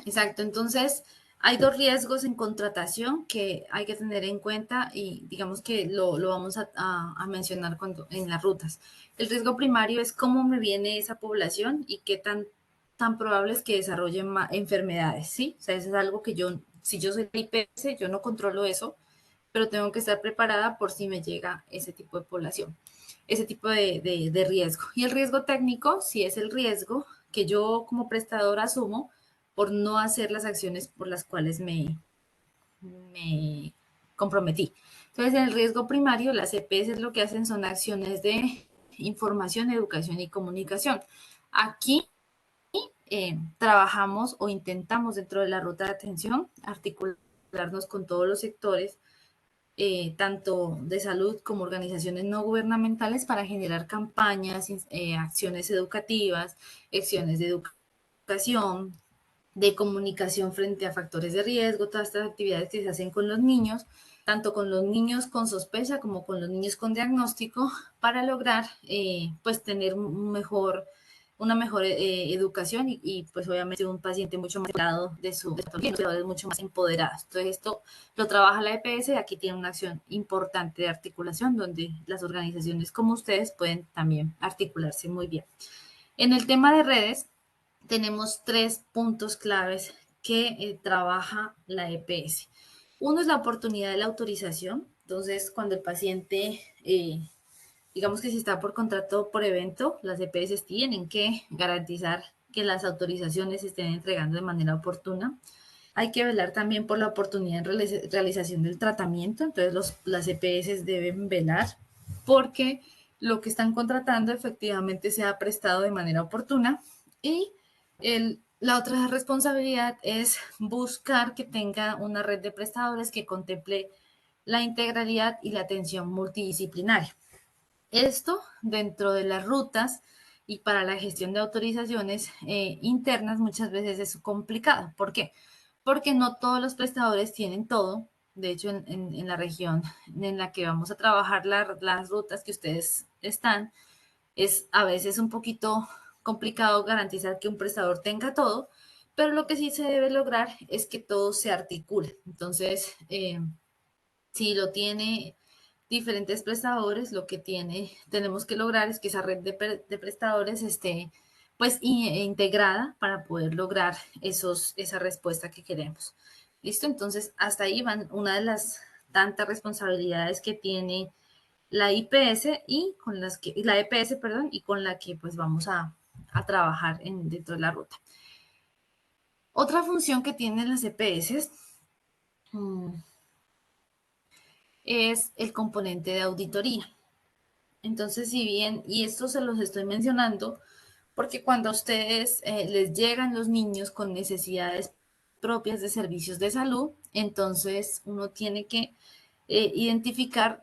Speaker 1: Exacto, entonces hay dos riesgos en contratación que hay que tener en cuenta y digamos que lo vamos a mencionar en las rutas. El riesgo primario es cómo me viene esa población y qué tan probable es que desarrollen enfermedades, ¿sí? O sea, eso es algo que si yo soy IPS, yo no controlo eso, pero tengo que estar preparada por si me llega ese tipo de población, ese tipo de riesgo. Y el riesgo técnico, sí es el riesgo que yo como prestador asumo por no hacer las acciones por las cuales me comprometí. Entonces, en el riesgo primario, las EPS lo que hacen son acciones de información, educación y comunicación. Aquí trabajamos o intentamos dentro de la ruta de atención articularnos con todos los sectores, tanto de salud como organizaciones no gubernamentales, para generar campañas, acciones educativas, acciones de educación, de comunicación frente a factores de riesgo, todas estas actividades que se hacen con los niños, tanto con los niños con sospecha como con los niños con diagnóstico, para lograr pues tener una mejor educación pues obviamente un paciente mucho más cuidado de su mucho más empoderados. Entonces esto lo trabaja la EPS y aquí tiene una acción importante de articulación donde las organizaciones como ustedes pueden también articularse muy bien. En el tema de redes, tenemos tres puntos claves que trabaja la EPS. Uno es la oportunidad de la autorización. Entonces, cuando el paciente, digamos que si está por contrato por evento, las EPS tienen que garantizar que las autorizaciones se estén entregando de manera oportuna. Hay que velar también por la oportunidad en realización del tratamiento. Entonces, las EPS deben velar porque lo que están contratando efectivamente sea prestado de manera oportuna. Y la otra responsabilidad es buscar que tenga una red de prestadores que contemple la integralidad y la atención multidisciplinaria. Esto dentro de las rutas y para la gestión de autorizaciones internas muchas veces es complicado. ¿Por qué? Porque no todos los prestadores tienen todo. De hecho, en la región en la que vamos a trabajar las rutas que ustedes están, es a veces un poquito complicado garantizar que un prestador tenga todo, pero lo que sí se debe lograr es que todo se articule. Entonces, si lo tiene diferentes prestadores, lo que tenemos que lograr es que esa red de prestadores esté pues integrada para poder lograr esa respuesta que queremos. ¿Listo? Entonces, hasta ahí van una de las tantas responsabilidades que tiene la IPS y con la EPS, perdón, y con la que pues vamos a trabajar dentro de la ruta. Otra función que tienen las EPS es el componente de auditoría. Entonces, si bien, y esto se los estoy mencionando, porque cuando a ustedes les llegan los niños con necesidades propias de servicios de salud, entonces uno tiene que identificar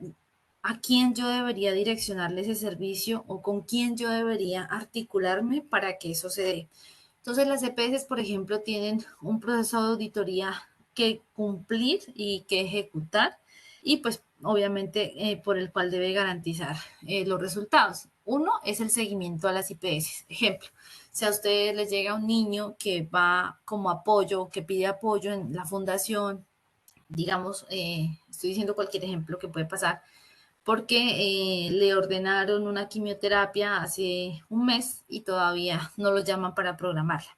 Speaker 1: a quién yo debería direccionarle ese servicio o con quién yo debería articularme para que eso se dé. Entonces las EPS, por ejemplo, tienen un proceso de auditoría que cumplir y que ejecutar y pues obviamente por el cual debe garantizar los resultados. Uno es el seguimiento a las IPS. Ejemplo, si a ustedes les llega un niño que va como apoyo, que pide apoyo en la fundación, digamos, estoy diciendo cualquier ejemplo que puede pasar, porque le ordenaron una quimioterapia hace un mes y todavía no lo llaman para programarla,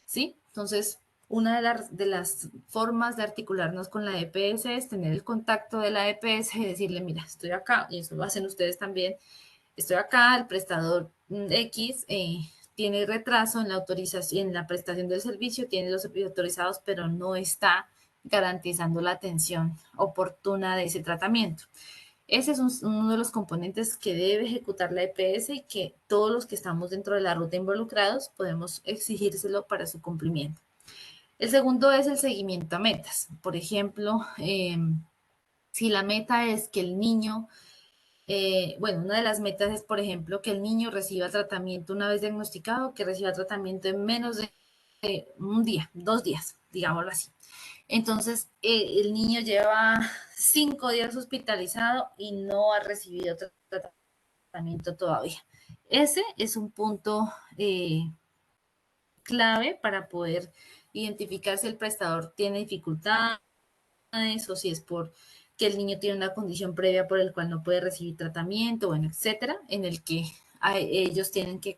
Speaker 1: ¿sí? Entonces, una de las formas de articularnos con la EPS es tener el contacto de la EPS y decirle, mira, estoy acá, y eso lo hacen ustedes también, estoy acá, el prestador X tiene retraso en la autorización, en la prestación del servicio, tiene los servicios autorizados, pero no está garantizando la atención oportuna de ese tratamiento. Ese es uno de los componentes que debe ejecutar la EPS y que todos los que estamos dentro de la ruta involucrados podemos exigírselo para su cumplimiento. El segundo es el seguimiento a metas. Por ejemplo, si la meta es que el niño, bueno, una de las metas es, por ejemplo, que el niño reciba tratamiento una vez diagnosticado, que reciba tratamiento en menos de un día, 2 días, digámoslo así. Entonces, el niño lleva 5 días hospitalizado y no ha recibido tratamiento todavía. Ese es un punto clave para poder identificar si el prestador tiene dificultades o si es por que el niño tiene una condición previa por el cual no puede recibir tratamiento, bueno, etcétera, en el que ellos tienen que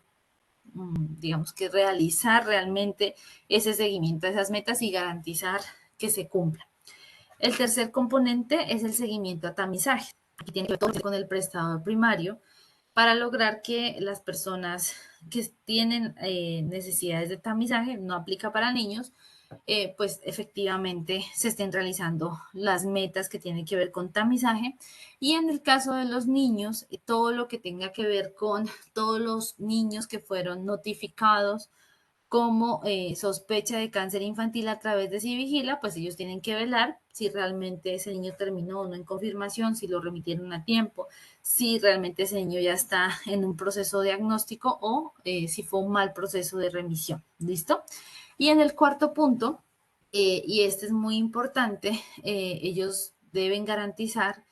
Speaker 1: digamos que realizar realmente ese seguimiento a esas metas y garantizar que se cumpla. El tercer componente es el seguimiento a tamizaje. Aquí tiene que ver todo con el prestador primario para lograr que las personas que tienen necesidades de tamizaje, no aplica para niños, pues efectivamente se estén realizando las metas que tienen que ver con tamizaje. Y en el caso de los niños, todo lo que tenga que ver con todos los niños que fueron notificados como sospecha de cáncer infantil a través de Civigila, pues ellos tienen que velar si realmente ese niño terminó o no en confirmación, si lo remitieron a tiempo, si realmente ese niño ya está en un proceso diagnóstico o si fue un mal proceso de remisión. ¿Listo? Y en el cuarto punto, y este es muy importante, ellos deben garantizar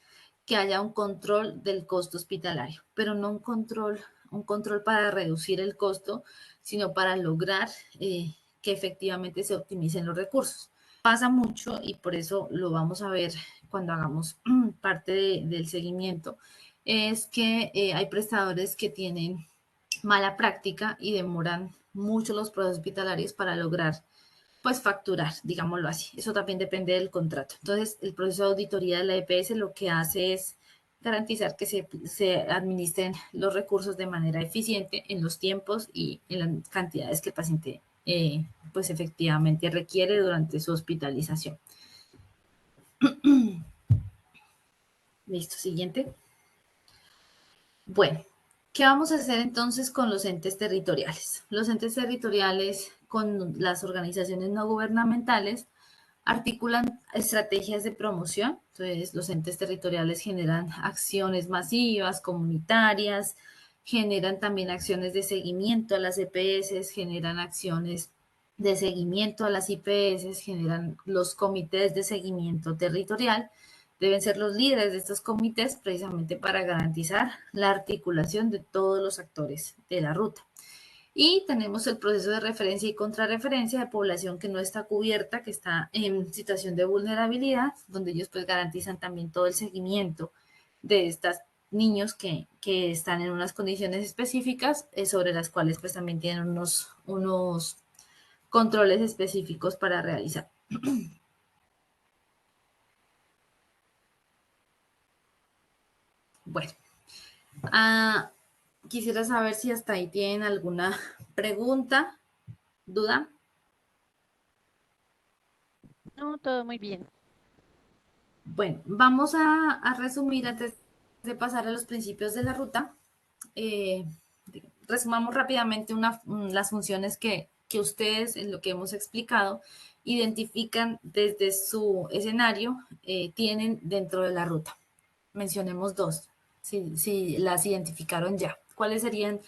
Speaker 1: que haya un control del costo hospitalario, pero no un control para reducir el costo, sino para lograr que efectivamente se optimicen los recursos. Pasa mucho y por eso lo vamos a ver cuando hagamos parte del seguimiento, es que hay prestadores que tienen mala práctica y demoran mucho los procesos hospitalarios para lograr pues facturar, digámoslo así. Eso también depende del contrato. Entonces, el proceso de auditoría de la EPS lo que hace es garantizar que se administren los recursos de manera eficiente en los tiempos y en las cantidades que el paciente pues efectivamente requiere durante su hospitalización. Listo, siguiente. Bueno, ¿qué vamos a hacer entonces con los entes territoriales? Los entes territoriales con las organizaciones no gubernamentales articulan estrategias de promoción. Entonces, los entes territoriales generan acciones masivas, comunitarias, generan también acciones de seguimiento a las EPS, generan acciones de seguimiento a las IPS, generan los comités de seguimiento territorial. Deben ser los líderes de estos comités precisamente para garantizar la articulación de todos los actores de la ruta. Y tenemos el proceso de referencia y contrarreferencia de población que no está cubierta, que está en situación de vulnerabilidad, donde ellos pues garantizan también todo el seguimiento de estos niños que están en unas condiciones específicas, sobre las cuales pues también tienen unos controles específicos para realizar. Bueno, quisiera saber si hasta ahí tienen alguna pregunta, duda.
Speaker 2: No, todo muy bien.
Speaker 1: Bueno, vamos a resumir antes de pasar a los principios de la ruta. Eh, Resumamos rápidamente las funciones que ustedes, en lo que hemos explicado, identifican desde su escenario, tienen dentro de la ruta. Mencionemos dos, si las identificaron ya. ¿Cuáles serían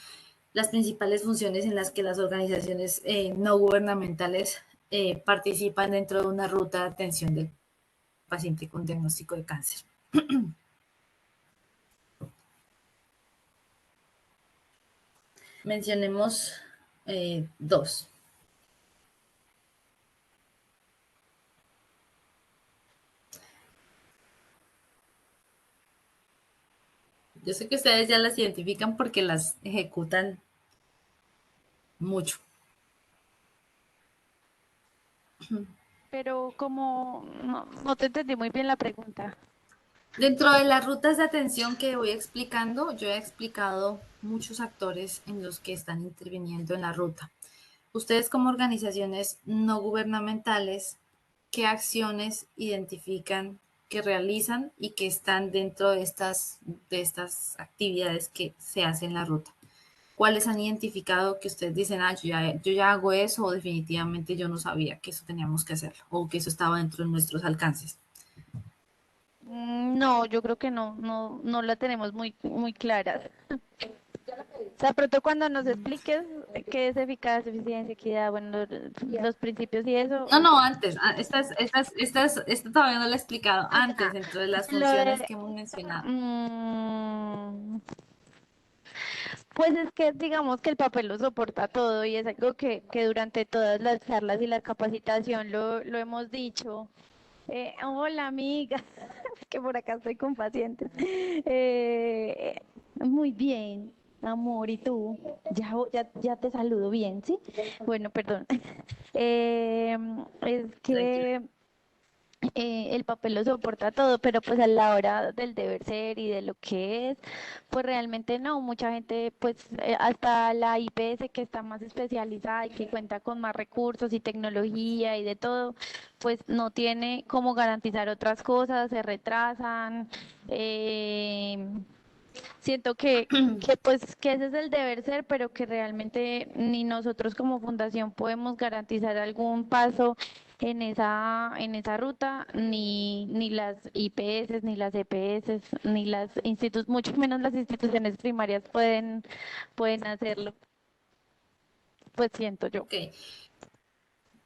Speaker 1: las principales funciones en las que las organizaciones no gubernamentales participan dentro de una ruta de atención del paciente con diagnóstico de cáncer? Mencionemos dos. Yo sé que ustedes ya las identifican porque las ejecutan mucho.
Speaker 2: Pero como no te entendí muy bien la pregunta.
Speaker 1: Dentro de las rutas de atención que voy explicando, yo he explicado muchos actores en los que están interviniendo en la ruta. Ustedes como organizaciones no gubernamentales, ¿qué acciones identifican que realizan y que están dentro de estas actividades que se hacen en la ruta? ¿Cuáles han identificado que ustedes dicen, yo ya hago eso o definitivamente yo no sabía que eso teníamos que hacerlo o que eso estaba dentro de nuestros alcances?
Speaker 2: No, yo creo que no la tenemos muy clara. O sea, pronto cuando nos expliques qué es eficacia, eficiencia, equidad, bueno, los principios y eso,
Speaker 1: No, no, antes. Esta todavía no la he explicado. Antes,
Speaker 2: ya.
Speaker 1: dentro de las
Speaker 2: Lo
Speaker 1: funciones
Speaker 2: de,
Speaker 1: que hemos mencionado.
Speaker 2: pues es que digamos que el papel lo soporta todo y es algo que durante todas las charlas y la capacitación lo hemos dicho. Hola amiga, que por acá estoy con pacientes. Muy bien, amor, ¿y tú? Ya te saludo bien, ¿sí? Bueno, perdón. Es
Speaker 1: Tranquila.
Speaker 2: que el papel lo soporta todo, pero pues a la hora del deber ser y de lo que es, pues realmente no, mucha gente, pues hasta la IPS que está más especializada y que cuenta con más recursos y tecnología y de todo, pues no tiene cómo garantizar otras cosas, se retrasan. Siento pues que ese es el deber ser, pero que realmente ni nosotros como fundación podemos garantizar algún paso en esa ruta, ni las IPS, ni las EPS, ni las mucho menos las instituciones primarias pueden hacerlo, pues siento yo.
Speaker 1: Ok.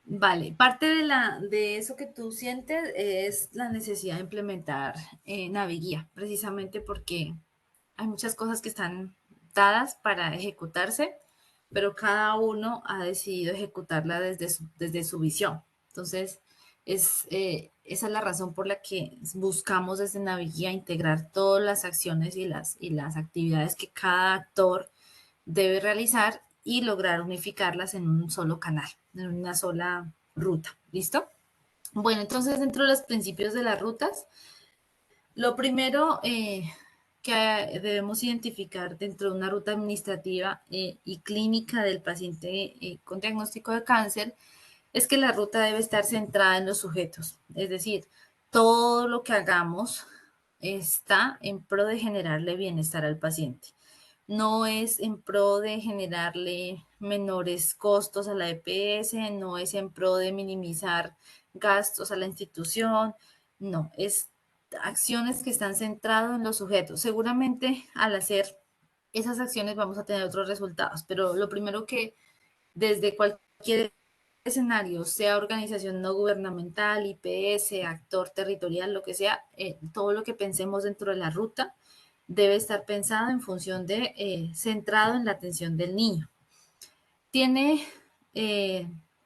Speaker 1: Vale. Parte de eso que tú sientes es la necesidad de implementar Naviguía, precisamente porque hay muchas cosas que están dadas para ejecutarse, pero cada uno ha decidido ejecutarla desde su visión. Entonces, esa es la razón por la que buscamos desde Naviguía integrar todas las acciones y las actividades que cada actor debe realizar y lograr unificarlas en un solo canal, en una sola ruta. ¿Listo? Bueno, entonces dentro de los principios de las rutas, lo primero que debemos identificar dentro de una ruta administrativa y clínica del paciente con diagnóstico de cáncer es que la ruta debe estar centrada en los sujetos. Es decir, todo lo que hagamos está en pro de generarle bienestar al paciente. No es en pro de generarle menores costos a la EPS, no es en pro de minimizar gastos a la institución, no, es acciones que están centradas en los sujetos. Seguramente al hacer esas acciones vamos a tener otros resultados, pero lo primero que desde cualquier escenario, sea organización no gubernamental, IPS, actor territorial, lo que sea, todo lo que pensemos dentro de la ruta debe estar pensado en función de centrado en la atención del niño. Tiene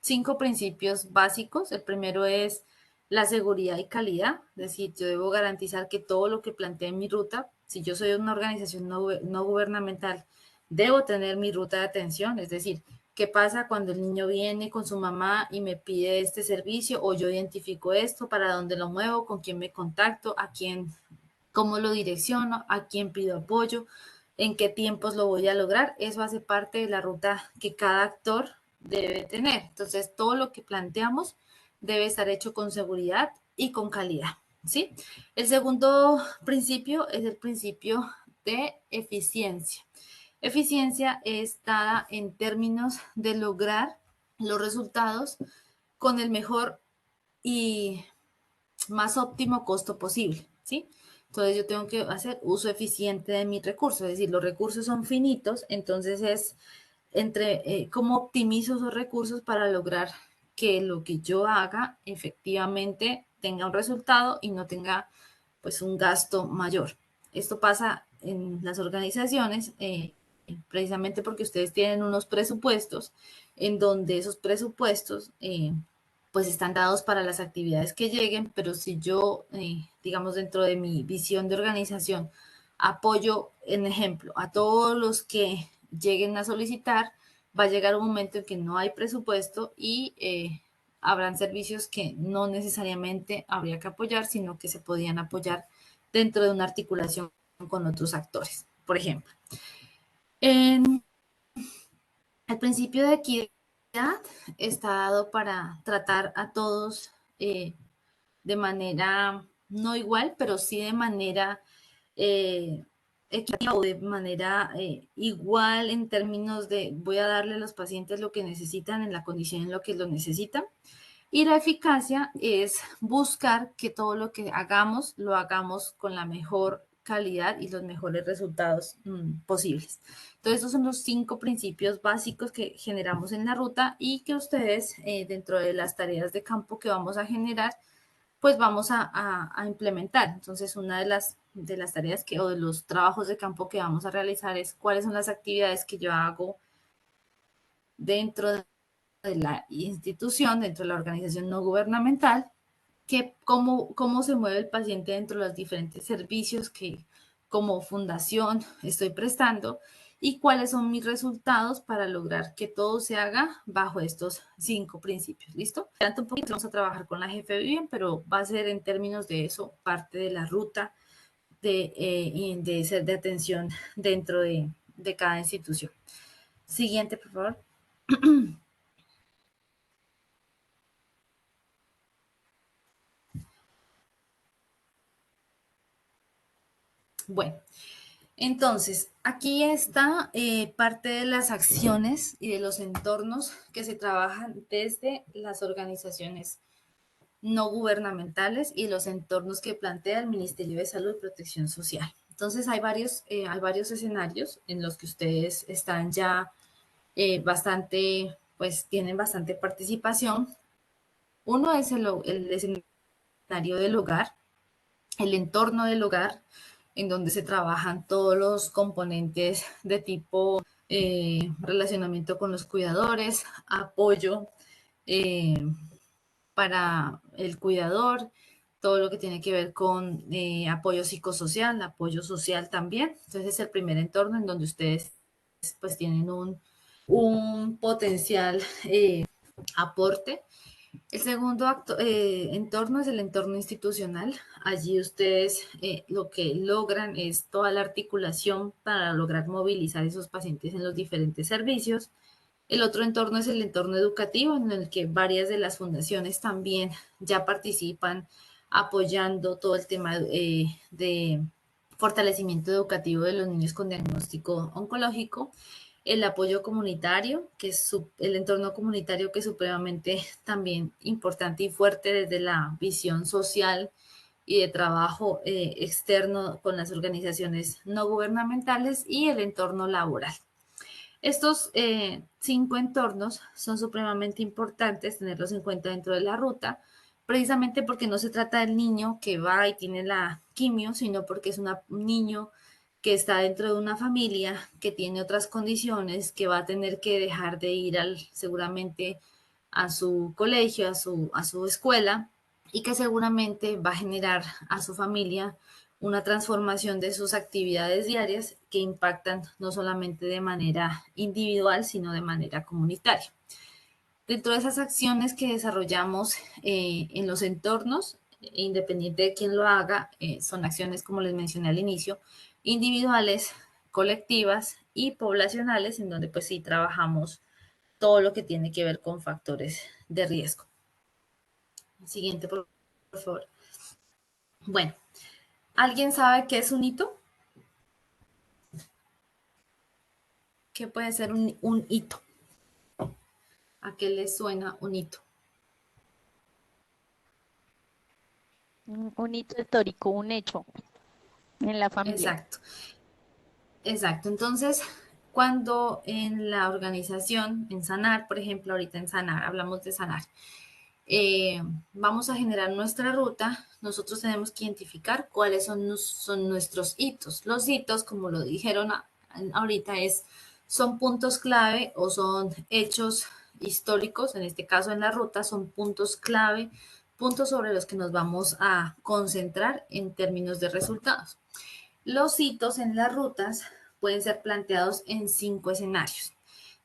Speaker 1: 5 principios básicos. El primero es la seguridad y calidad, es decir, yo debo garantizar que todo lo que plantee en mi ruta Si yo soy una organización no gubernamental, debo tener mi ruta de atención, es decir, ¿qué pasa cuando el niño viene con su mamá y me pide este servicio o yo identifico esto, para dónde lo muevo, con quién me contacto, a quién, cómo lo direcciono, a quién pido apoyo, en qué tiempos lo voy a lograr? Eso hace parte de la ruta que cada actor debe tener. Entonces, todo lo que planteamos debe estar hecho con seguridad y con calidad, ¿sí? El segundo principio es el principio de eficiencia. Eficiencia es dada en términos de lograr los resultados con el mejor y más óptimo costo posible, ¿sí? Entonces yo tengo que hacer uso eficiente de mis recursos, es decir, los recursos son finitos, entonces es cómo optimizo esos recursos para lograr que lo que yo haga efectivamente tenga un resultado y no tenga pues un gasto mayor. Esto pasa en las organizaciones precisamente porque ustedes tienen unos presupuestos en donde esos presupuestos pues están dados para las actividades que lleguen, pero si yo, digamos, dentro de mi visión de organización, apoyo, en ejemplo, a todos los que lleguen a solicitar, va a llegar un momento en que no hay presupuesto y habrán servicios que no necesariamente habría que apoyar, sino que se podían apoyar dentro de una articulación con otros actores. Por ejemplo, en el principio de equidad está dado para tratar a todos de manera no igual, pero sí de manera eh, equitativa o de manera igual en términos de voy a darle a los pacientes lo que necesitan en la condición en lo que lo necesitan. Y la eficacia es buscar que todo lo que hagamos lo hagamos con la mejor calidad y los mejores resultados posibles. Entonces, estos son los 5 principios básicos que generamos en la ruta y que ustedes, dentro de las tareas de campo que vamos a generar, pues vamos a implementar. Entonces, una de las tareas que, o de los trabajos de campo que vamos a realizar es cuáles son las actividades que yo hago dentro de la institución, dentro de la organización no gubernamental, cómo se mueve el paciente dentro de los diferentes servicios que como fundación estoy prestando y cuáles son mis resultados para lograr que todo se haga bajo estos 5 principios. ¿Listo? Tanto un poquito vamos a trabajar con la jefe Vivian, pero va a ser en términos de eso parte de la ruta de atención dentro de cada institución. Siguiente, por favor. Bueno, entonces, aquí está parte de las acciones y de los entornos que se trabajan desde las organizaciones no gubernamentales y los entornos que plantea el Ministerio de Salud y Protección Social. Entonces, hay varios escenarios en los que ustedes están ya bastante, pues tienen bastante participación. Uno es el escenario del hogar, el entorno del hogar, en donde se trabajan todos los componentes de tipo relacionamiento con los cuidadores, apoyo eh, para el cuidador, todo lo que tiene que ver con apoyo psicosocial, apoyo social también. Entonces es el primer entorno en donde ustedes pues tienen un potencial aporte. El segundo entorno es el entorno institucional. Allí ustedes lo que logran es toda la articulación para lograr movilizar esos pacientes en los diferentes servicios. El otro entorno es el entorno educativo, en el que varias de las fundaciones también ya participan apoyando todo el tema de fortalecimiento educativo de los niños con diagnóstico oncológico, el apoyo comunitario, que es el entorno comunitario que es supremamente también importante y fuerte desde la visión social y de trabajo externo con las organizaciones no gubernamentales, y el entorno laboral. Estos 5 entornos son supremamente importantes tenerlos en cuenta dentro de la ruta, precisamente porque no se trata del niño que va y tiene la quimio, sino porque es un niño que está dentro de una familia que tiene otras condiciones, que va a tener que dejar de ir seguramente a su colegio, a su escuela, y que seguramente va a generar a su familia una transformación de sus actividades diarias que impactan no solamente de manera individual, sino de manera comunitaria. Dentro de esas acciones que desarrollamos en los entornos, independiente de quién lo haga, son acciones, como les mencioné al inicio, individuales, colectivas y poblacionales, en donde pues sí trabajamos todo lo que tiene que ver con factores de riesgo. Siguiente, por favor. Bueno, ¿alguien sabe qué es un hito? ¿Qué puede ser un hito? ¿A qué le suena un hito?
Speaker 2: Un hito histórico, un hecho en la familia.
Speaker 1: Exacto, exacto. Entonces, cuando en la organización, en Sanar, por ejemplo, ahorita en Sanar, hablamos de Sanar, eh, vamos a generar nuestra ruta, nosotros tenemos que identificar cuáles son nuestros hitos. Los hitos, como lo dijeron ahorita, son puntos clave o son hechos históricos, en este caso en la ruta, son puntos clave, puntos sobre los que nos vamos a concentrar en términos de resultados. Los hitos en las rutas pueden ser planteados en 5 escenarios.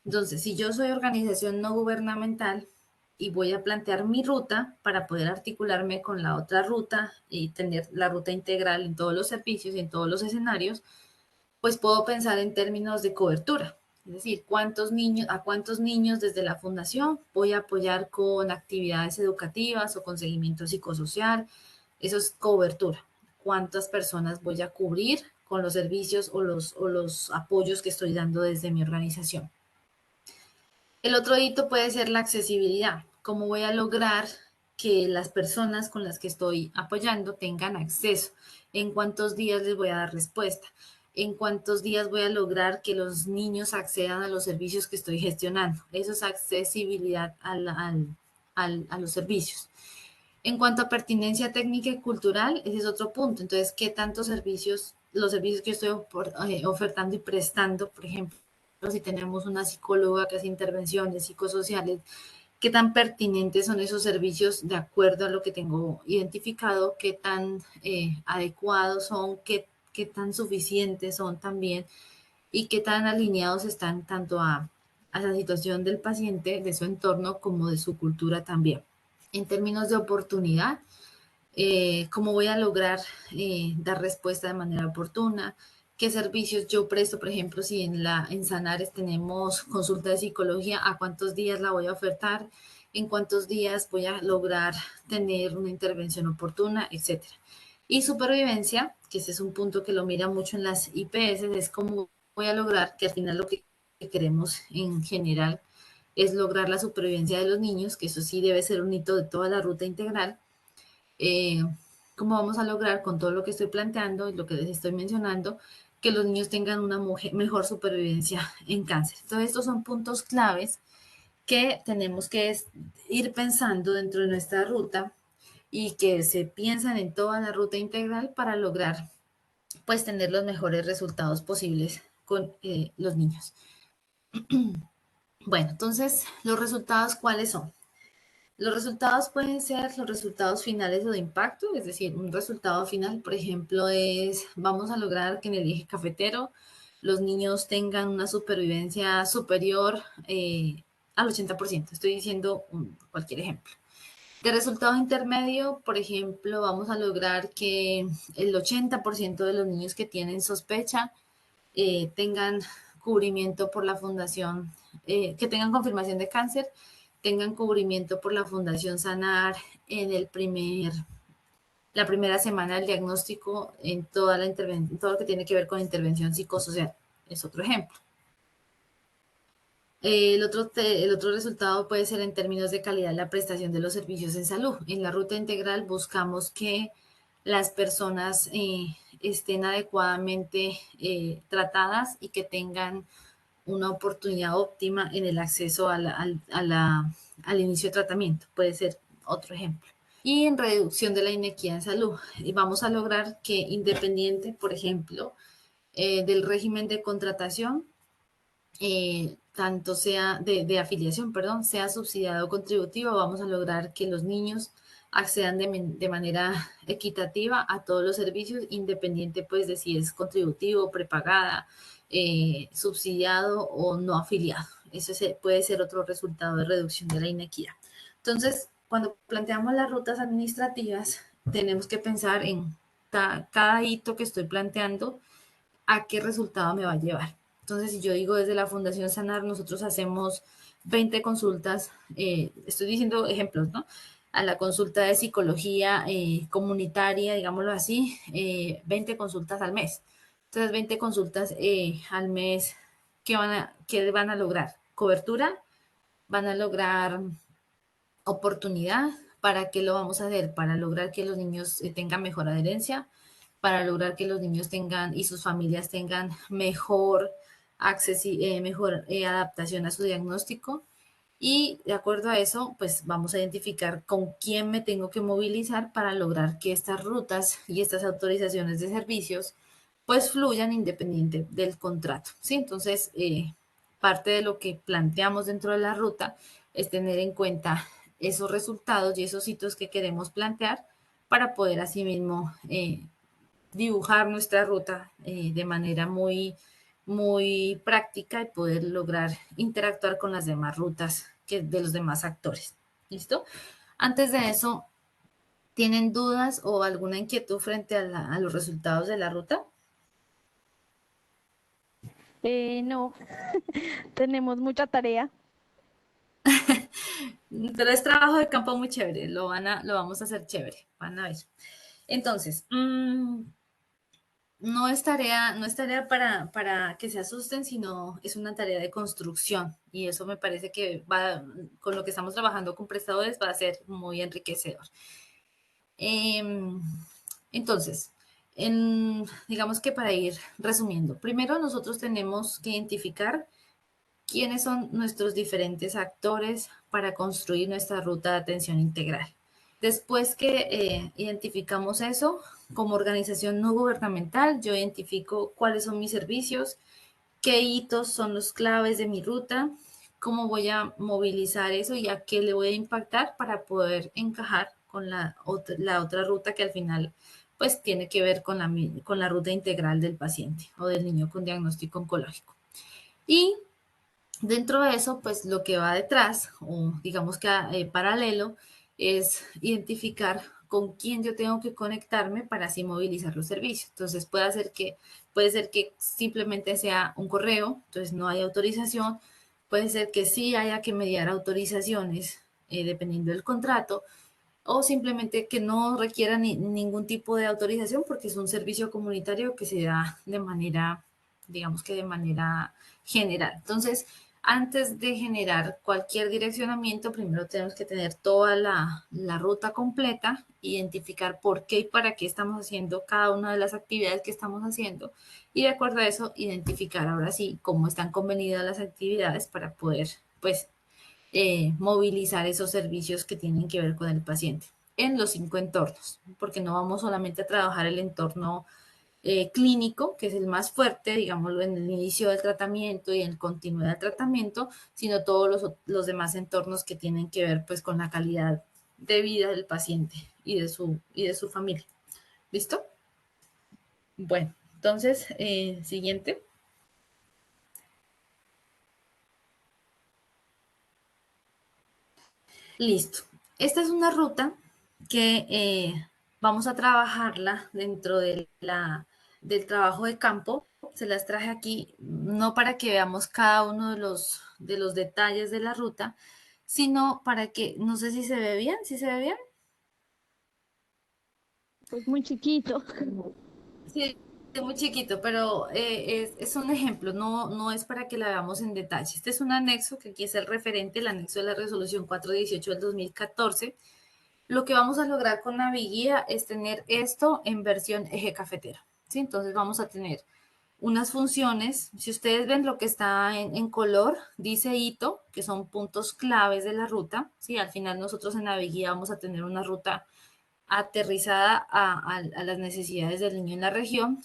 Speaker 1: Entonces, si yo soy organización no gubernamental y voy a plantear mi ruta para poder articularme con la otra ruta y tener la ruta integral en todos los servicios y en todos los escenarios, pues puedo pensar en términos de cobertura. Es decir, a cuántos niños desde la fundación voy a apoyar con actividades educativas o con seguimiento psicosocial. Eso es cobertura. Cuántas personas voy a cubrir con los servicios o los apoyos que estoy dando desde mi organización. El otro hito puede ser la accesibilidad. ¿Cómo voy a lograr que las personas con las que estoy apoyando tengan acceso? ¿En cuántos días les voy a dar respuesta? ¿En cuántos días voy a lograr que los niños accedan a los servicios que estoy gestionando? Eso es accesibilidad a los servicios. En cuanto a pertinencia técnica y cultural, ese es otro punto. Entonces, ¿qué tantos servicios, los servicios que estoy ofertando y prestando, por ejemplo, si tenemos una psicóloga que hace intervenciones psicosociales, qué tan pertinentes son esos servicios de acuerdo a lo que tengo identificado, qué tan adecuados son, qué tan suficientes son también y qué tan alineados están tanto a la situación del paciente, de su entorno, como de su cultura también. En términos de oportunidad, cómo voy a lograr dar respuesta de manera oportuna, qué servicios yo presto, por ejemplo, si en Sanares tenemos consulta de psicología, a cuántos días la voy a ofertar, en cuántos días voy a lograr tener una intervención oportuna, etcétera. Y supervivencia, que ese es un punto que lo mira mucho en las IPS, es cómo voy a lograr que al final lo que queremos en general es lograr la supervivencia de los niños, que eso sí debe ser un hito de toda la ruta integral. eh, ¿Cómo vamos a lograr con todo lo que estoy planteando y lo que les estoy mencionando que los niños tengan una mejor supervivencia en cáncer? Entonces, estos son puntos claves que tenemos que ir pensando dentro de nuestra ruta y que se piensan en toda la ruta integral para lograr pues tener los mejores resultados posibles con los niños. Bueno, entonces, ¿los resultados cuáles son? Los resultados pueden ser los resultados finales o de impacto, es decir, un resultado final, por ejemplo, es vamos a lograr que en el eje cafetero los niños tengan una supervivencia superior al 80%. Estoy diciendo cualquier ejemplo. De resultado intermedio, por ejemplo, vamos a lograr que el 80% de los niños que tienen sospecha tengan cubrimiento por la fundación, que tengan confirmación de cáncer, tengan cubrimiento por la Fundación Sanar en la primera semana del diagnóstico en toda la intervención, todo lo que tiene que ver con intervención psicosocial. Es otro ejemplo. El otro resultado puede ser en términos de calidad de la prestación de los servicios en salud. En la ruta integral buscamos que las personas estén adecuadamente tratadas y que tengan una oportunidad óptima en el acceso al inicio de tratamiento. Puede ser otro ejemplo. Y en reducción de la inequidad en salud. Y vamos a lograr que independiente, por ejemplo, del régimen de contratación, tanto sea de afiliación, perdón, sea subsidiado o contributivo, vamos a lograr que los niños accedan de manera equitativa a todos los servicios, independiente pues de si es contributivo, prepagada, subsidiado o no afiliado. Eso puede ser otro resultado de reducción de la inequidad. Entonces, cuando planteamos las rutas administrativas, tenemos que pensar en cada hito que estoy planteando, a qué resultado me va a llevar. Entonces, si yo digo desde la Fundación Sanar, nosotros hacemos 20 consultas, estoy diciendo ejemplos, ¿no? A la consulta de psicología comunitaria, digámoslo así, 20 consultas al mes. Entonces, 20 consultas al mes, ¿qué van a lograr? Cobertura, van a lograr oportunidad. ¿Para qué lo vamos a hacer? Para lograr que los niños tengan mejor adherencia, para lograr que los niños tengan y sus familias tengan mejor mejor adaptación a su diagnóstico. Y de acuerdo a eso, pues vamos a identificar con quién me tengo que movilizar para lograr que estas rutas y estas autorizaciones de servicios pues fluyan independiente del contrato, ¿sí? Entonces, parte de lo que planteamos dentro de la ruta es tener en cuenta esos resultados y esos hitos que queremos plantear para poder asimismo dibujar nuestra ruta de manera muy práctica y poder lograr interactuar con las demás rutas de los demás actores. ¿Listo? Antes de eso, ¿tienen dudas o alguna inquietud frente a los resultados de la ruta?
Speaker 2: No, tenemos mucha tarea.
Speaker 1: Pero es trabajo de campo muy chévere, lo vamos a hacer chévere, van a ver. Entonces, no es tarea para que se asusten, sino es una tarea de construcción. Y eso me parece que va, con lo que estamos trabajando con prestadores, va a ser muy enriquecedor. Entonces, digamos que para ir resumiendo, primero nosotros tenemos que identificar quiénes son nuestros diferentes actores para construir nuestra ruta de atención integral. Después que identificamos eso, como organización no gubernamental, yo identifico cuáles son mis servicios, qué hitos son los claves de mi ruta, cómo voy a movilizar eso y a qué le voy a impactar para poder encajar con la otra ruta que al final pues tiene que ver con la ruta integral del paciente o del niño con diagnóstico oncológico. Y dentro de eso, pues lo que va detrás, o digamos que paralelo, es identificar con quién yo tengo que conectarme para así movilizar los servicios. Entonces puede ser que simplemente sea un correo, entonces no hay autorización, puede ser que sí haya que mediar autorizaciones dependiendo del contrato, o simplemente que no requiera ningún tipo de autorización porque es un servicio comunitario que se da de manera, digamos que de manera general. Entonces, antes de generar cualquier direccionamiento, primero tenemos que tener toda la ruta completa, identificar por qué y para qué estamos haciendo cada una de las actividades que estamos haciendo y de acuerdo a eso, identificar ahora sí cómo están convenidas las actividades para poder, pues, movilizar esos servicios que tienen que ver con el paciente en los 5 entornos, porque no vamos solamente a trabajar el entorno clínico, que es el más fuerte, digámoslo, en el inicio del tratamiento y en continuidad del tratamiento, sino todos los demás entornos que tienen que ver pues con la calidad de vida del paciente y de su familia. ¿Listo? Bueno, entonces, siguiente. Listo. Esta es una ruta que vamos a trabajarla dentro del trabajo de campo. Se las traje aquí no para que veamos cada uno de los detalles de la ruta, sino para que, no sé si se ve bien, ¿sí se ve bien?
Speaker 2: Pues muy chiquito.
Speaker 1: Sí, es muy chiquito, pero es un ejemplo, no es para que la veamos en detalle. Este es un anexo, que aquí es el referente, el anexo de la resolución 418 del 2014. Lo que vamos a lograr con Naviguía es tener esto en versión eje cafetero, ¿sí? Entonces vamos a tener unas funciones, si ustedes ven lo que está en color, dice hito, que son puntos claves de la ruta, ¿sí? Al final nosotros en Naviguía vamos a tener una ruta aterrizada a las necesidades del niño en la región.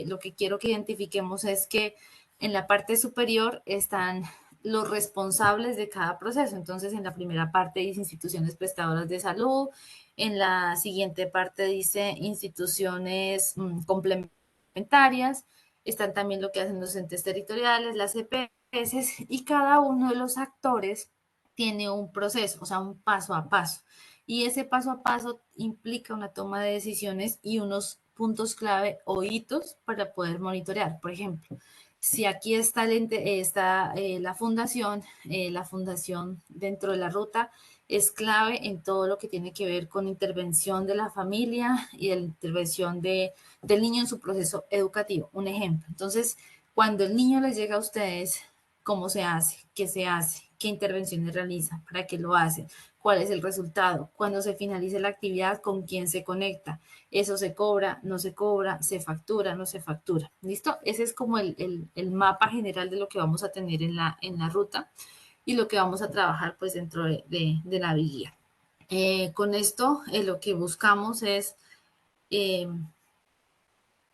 Speaker 1: Lo que quiero que identifiquemos es que en la parte superior están los responsables de cada proceso. Entonces, en la primera parte dice instituciones prestadoras de salud, En la siguiente parte dice instituciones complementarias. Están también lo que hacen los entes territoriales, las EPS, y cada uno de los actores tiene un proceso, o sea, un paso a paso. Y ese paso a paso implica una toma de decisiones y unos puntos clave o hitos para poder monitorear. Por ejemplo, si aquí está, la fundación dentro de la ruta es clave en todo lo que tiene que ver con intervención de la familia y de la intervención del niño en su proceso educativo. Un ejemplo. Entonces, cuando el niño les llega a ustedes, ¿cómo se hace? ¿Qué se hace? ¿Qué intervenciones realiza? ¿Para qué lo hace? ¿Cuál es el resultado? Cuando se finalice la actividad, ¿con quién se conecta? Eso se cobra, no se cobra, se factura, no se factura. ¿Listo? Ese es como el mapa general de lo que vamos a tener en la ruta y lo que vamos a trabajar pues dentro de la guía. Con esto lo que buscamos es eh,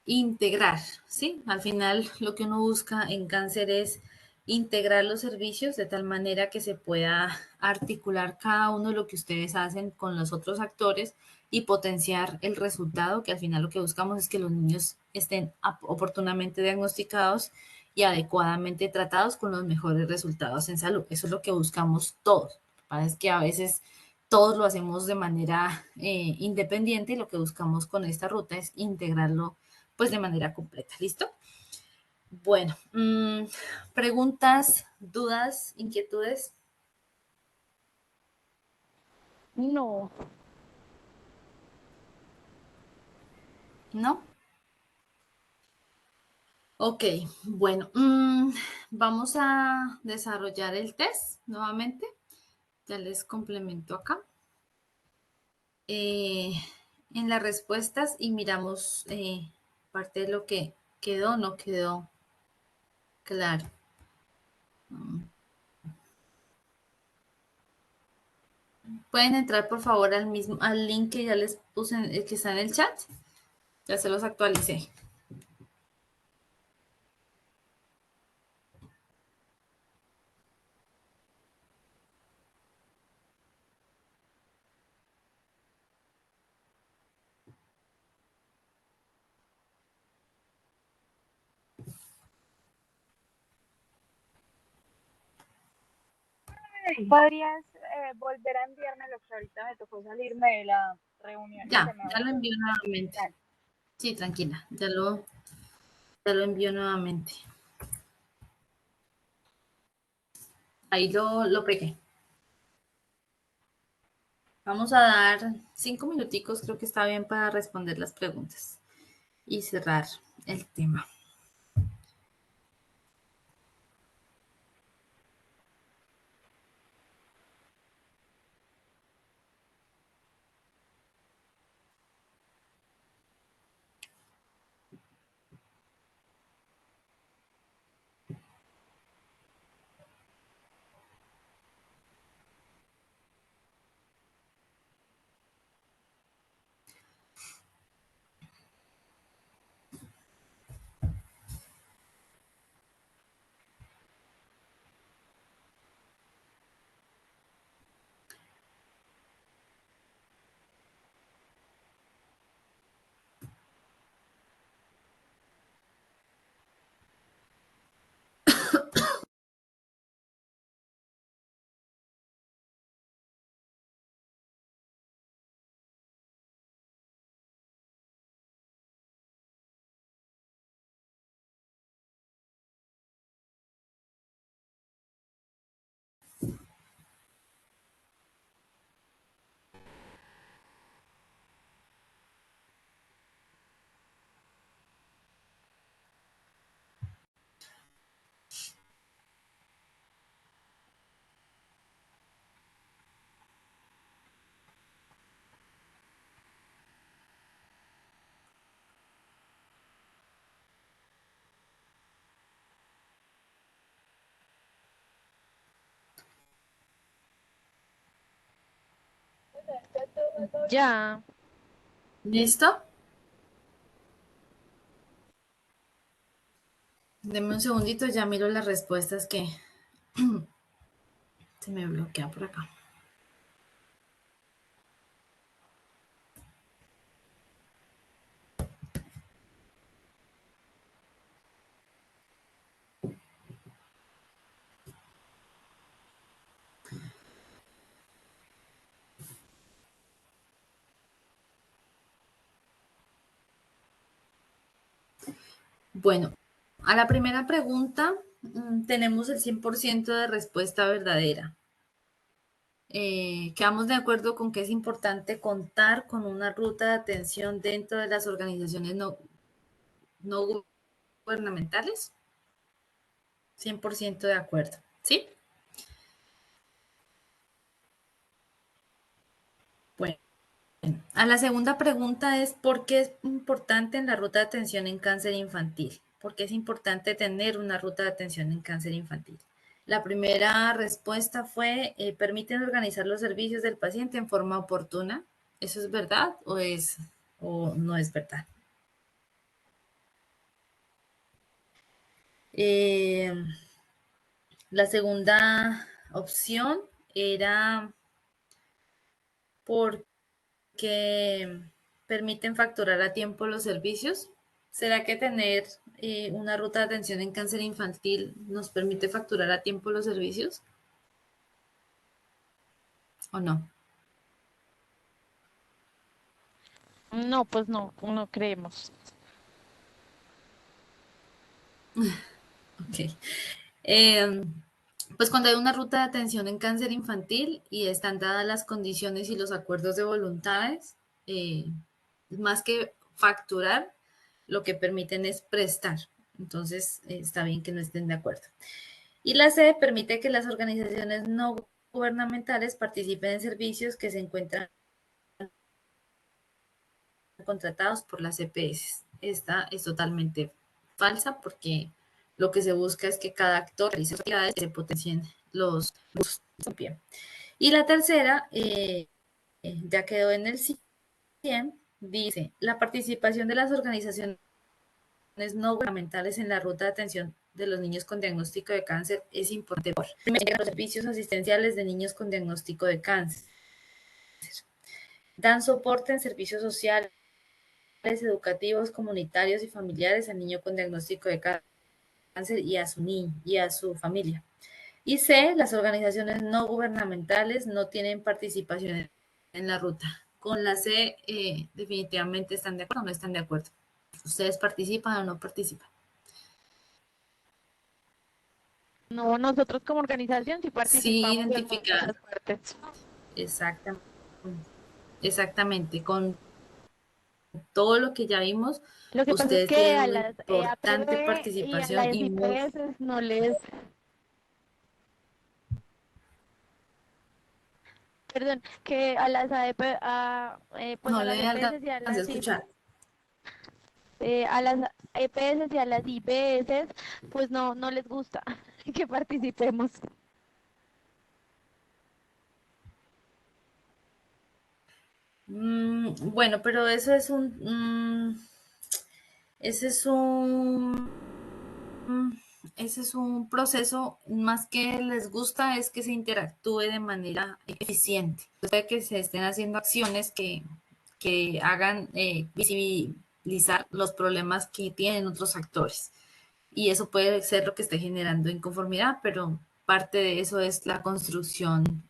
Speaker 1: integrar, ¿sí? Al final lo que uno busca en cáncer es integrar los servicios de tal manera que se pueda articular cada uno de lo que ustedes hacen con los otros actores y potenciar el resultado, que al final lo que buscamos es que los niños estén oportunamente diagnosticados y adecuadamente tratados con los mejores resultados en salud. Eso es lo que buscamos todos. Es que a veces todos lo hacemos de manera independiente y lo que buscamos con esta ruta es integrarlo pues de manera completa. ¿Listo? Bueno, preguntas, dudas, inquietudes.
Speaker 2: No.
Speaker 1: ¿No? Ok, bueno, vamos a desarrollar el test nuevamente. Ya les complemento acá. Eh, en las respuestas y miramos parte de lo que quedó o no quedó claro. Pueden entrar por favor al link que ya les puse, que está en el chat. Ya se los actualicé.
Speaker 4: ¿Podrías volver a enviarme lo que ahorita me tocó salirme de la reunión y se
Speaker 1: Ya,
Speaker 4: me
Speaker 1: ya lo
Speaker 4: olvidó?
Speaker 1: envío nuevamente.
Speaker 4: Dale.
Speaker 1: Sí, tranquila, ya lo envío nuevamente. Ahí lo pegué. Vamos a dar 5 minuticos, creo que está bien para responder las preguntas y cerrar el tema.
Speaker 2: Ya.
Speaker 1: ¿Listo? Denme un segundito, ya miro las respuestas que se me bloquea por acá. Bueno, a la primera pregunta tenemos el 100% de respuesta verdadera. Quedamos de acuerdo con que es importante contar con una ruta de atención dentro de las organizaciones no gubernamentales. 100% de acuerdo, ¿sí? Bueno, a la segunda pregunta es ¿por qué es importante en la ruta de atención en cáncer infantil? ¿Por qué es importante tener una ruta de atención en cáncer infantil? La primera respuesta fue, permiten organizar los servicios del paciente en forma oportuna. ¿Eso es verdad o no es verdad? La segunda opción era porque permiten facturar a tiempo los servicios. ¿Será que tener una ruta de atención en cáncer infantil nos permite facturar a tiempo los servicios? ¿O no?
Speaker 2: No, pues no creemos.
Speaker 1: Ok. Eh, pues cuando hay una ruta de atención en cáncer infantil y están dadas las condiciones y los acuerdos de voluntades, eh, más que facturar, lo que permiten es prestar. Entonces, está bien que no estén de acuerdo. Y la C permite que las organizaciones no gubernamentales participen en servicios que se encuentran contratados por las EPS. Esta es totalmente falsa porque lo que se busca es que cada actor realice actividades que se potencien los usos. Bien. Y la tercera, ya quedó en el 100, dice, la participación de las organizaciones no gubernamentales en la ruta de atención de los niños con diagnóstico de cáncer es importante por los servicios asistenciales de niños con diagnóstico de cáncer. Dan soporte en servicios sociales, educativos, comunitarios y familiares al niño con diagnóstico de cáncer y a su niño y a su familia. Y C, las organizaciones no gubernamentales no tienen participación en la ruta. Con la C, definitivamente están de acuerdo o no están de acuerdo. ¿Ustedes participan o no participan?
Speaker 2: No, nosotros como organización sí
Speaker 1: Sí,
Speaker 2: participamos en
Speaker 1: identificar.
Speaker 2: muchas partes.
Speaker 1: Exactamente. Exactamente. Con todo lo que ya vimos,
Speaker 2: Lo que pasa es
Speaker 1: ustedes
Speaker 2: que
Speaker 1: tienen
Speaker 2: a
Speaker 1: una
Speaker 2: las
Speaker 1: importante
Speaker 2: APB y a
Speaker 1: participación
Speaker 2: las
Speaker 1: y muy...
Speaker 2: IPS no les, perdón, que a las AEP, pues
Speaker 1: No
Speaker 2: a las
Speaker 1: le
Speaker 2: EPS y
Speaker 1: alcancé a escuchar.
Speaker 2: a las EPS y a las IPS, pues no les gusta que participemos.
Speaker 1: Bueno, pero eso es ese es un, mm, ese es un proceso, más que les gusta es que se interactúe de manera eficiente. Puede que se estén haciendo acciones que hagan visibilizar los problemas que tienen otros actores. Y eso puede ser lo que esté generando inconformidad, pero parte de eso es la construcción,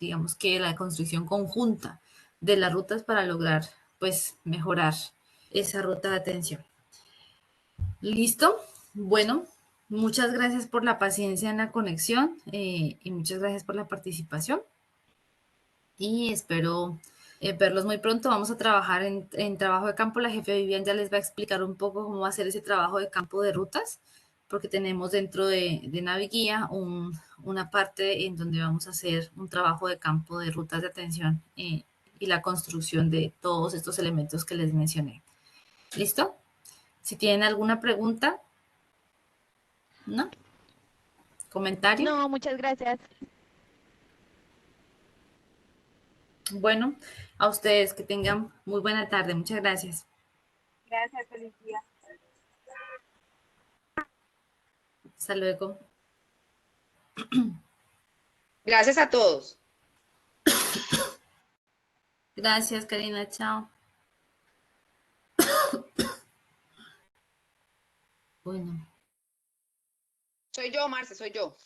Speaker 1: digamos que la construcción conjunta de las rutas para lograr, pues, mejorar esa ruta de atención. ¿Listo? Bueno, muchas gracias por la paciencia en la conexión y muchas gracias por la participación y espero verlos muy pronto. Vamos a trabajar en trabajo de campo. La jefe Vivian ya les va a explicar un poco cómo va a ser ese trabajo de campo de rutas, porque tenemos dentro de Naviguía una parte en donde vamos a hacer un trabajo de campo de rutas de atención y la construcción de todos estos elementos que les mencioné. ¿Listo? Si tienen alguna pregunta, ¿no? ¿Comentario?
Speaker 2: No, muchas gracias.
Speaker 1: Bueno, a ustedes que tengan muy buena tarde. Muchas gracias.
Speaker 4: Gracias, feliz día.
Speaker 1: Hasta luego.
Speaker 3: Gracias a todos.
Speaker 1: Gracias, Karina. Chao. Bueno.
Speaker 3: Soy yo, Marce, soy yo.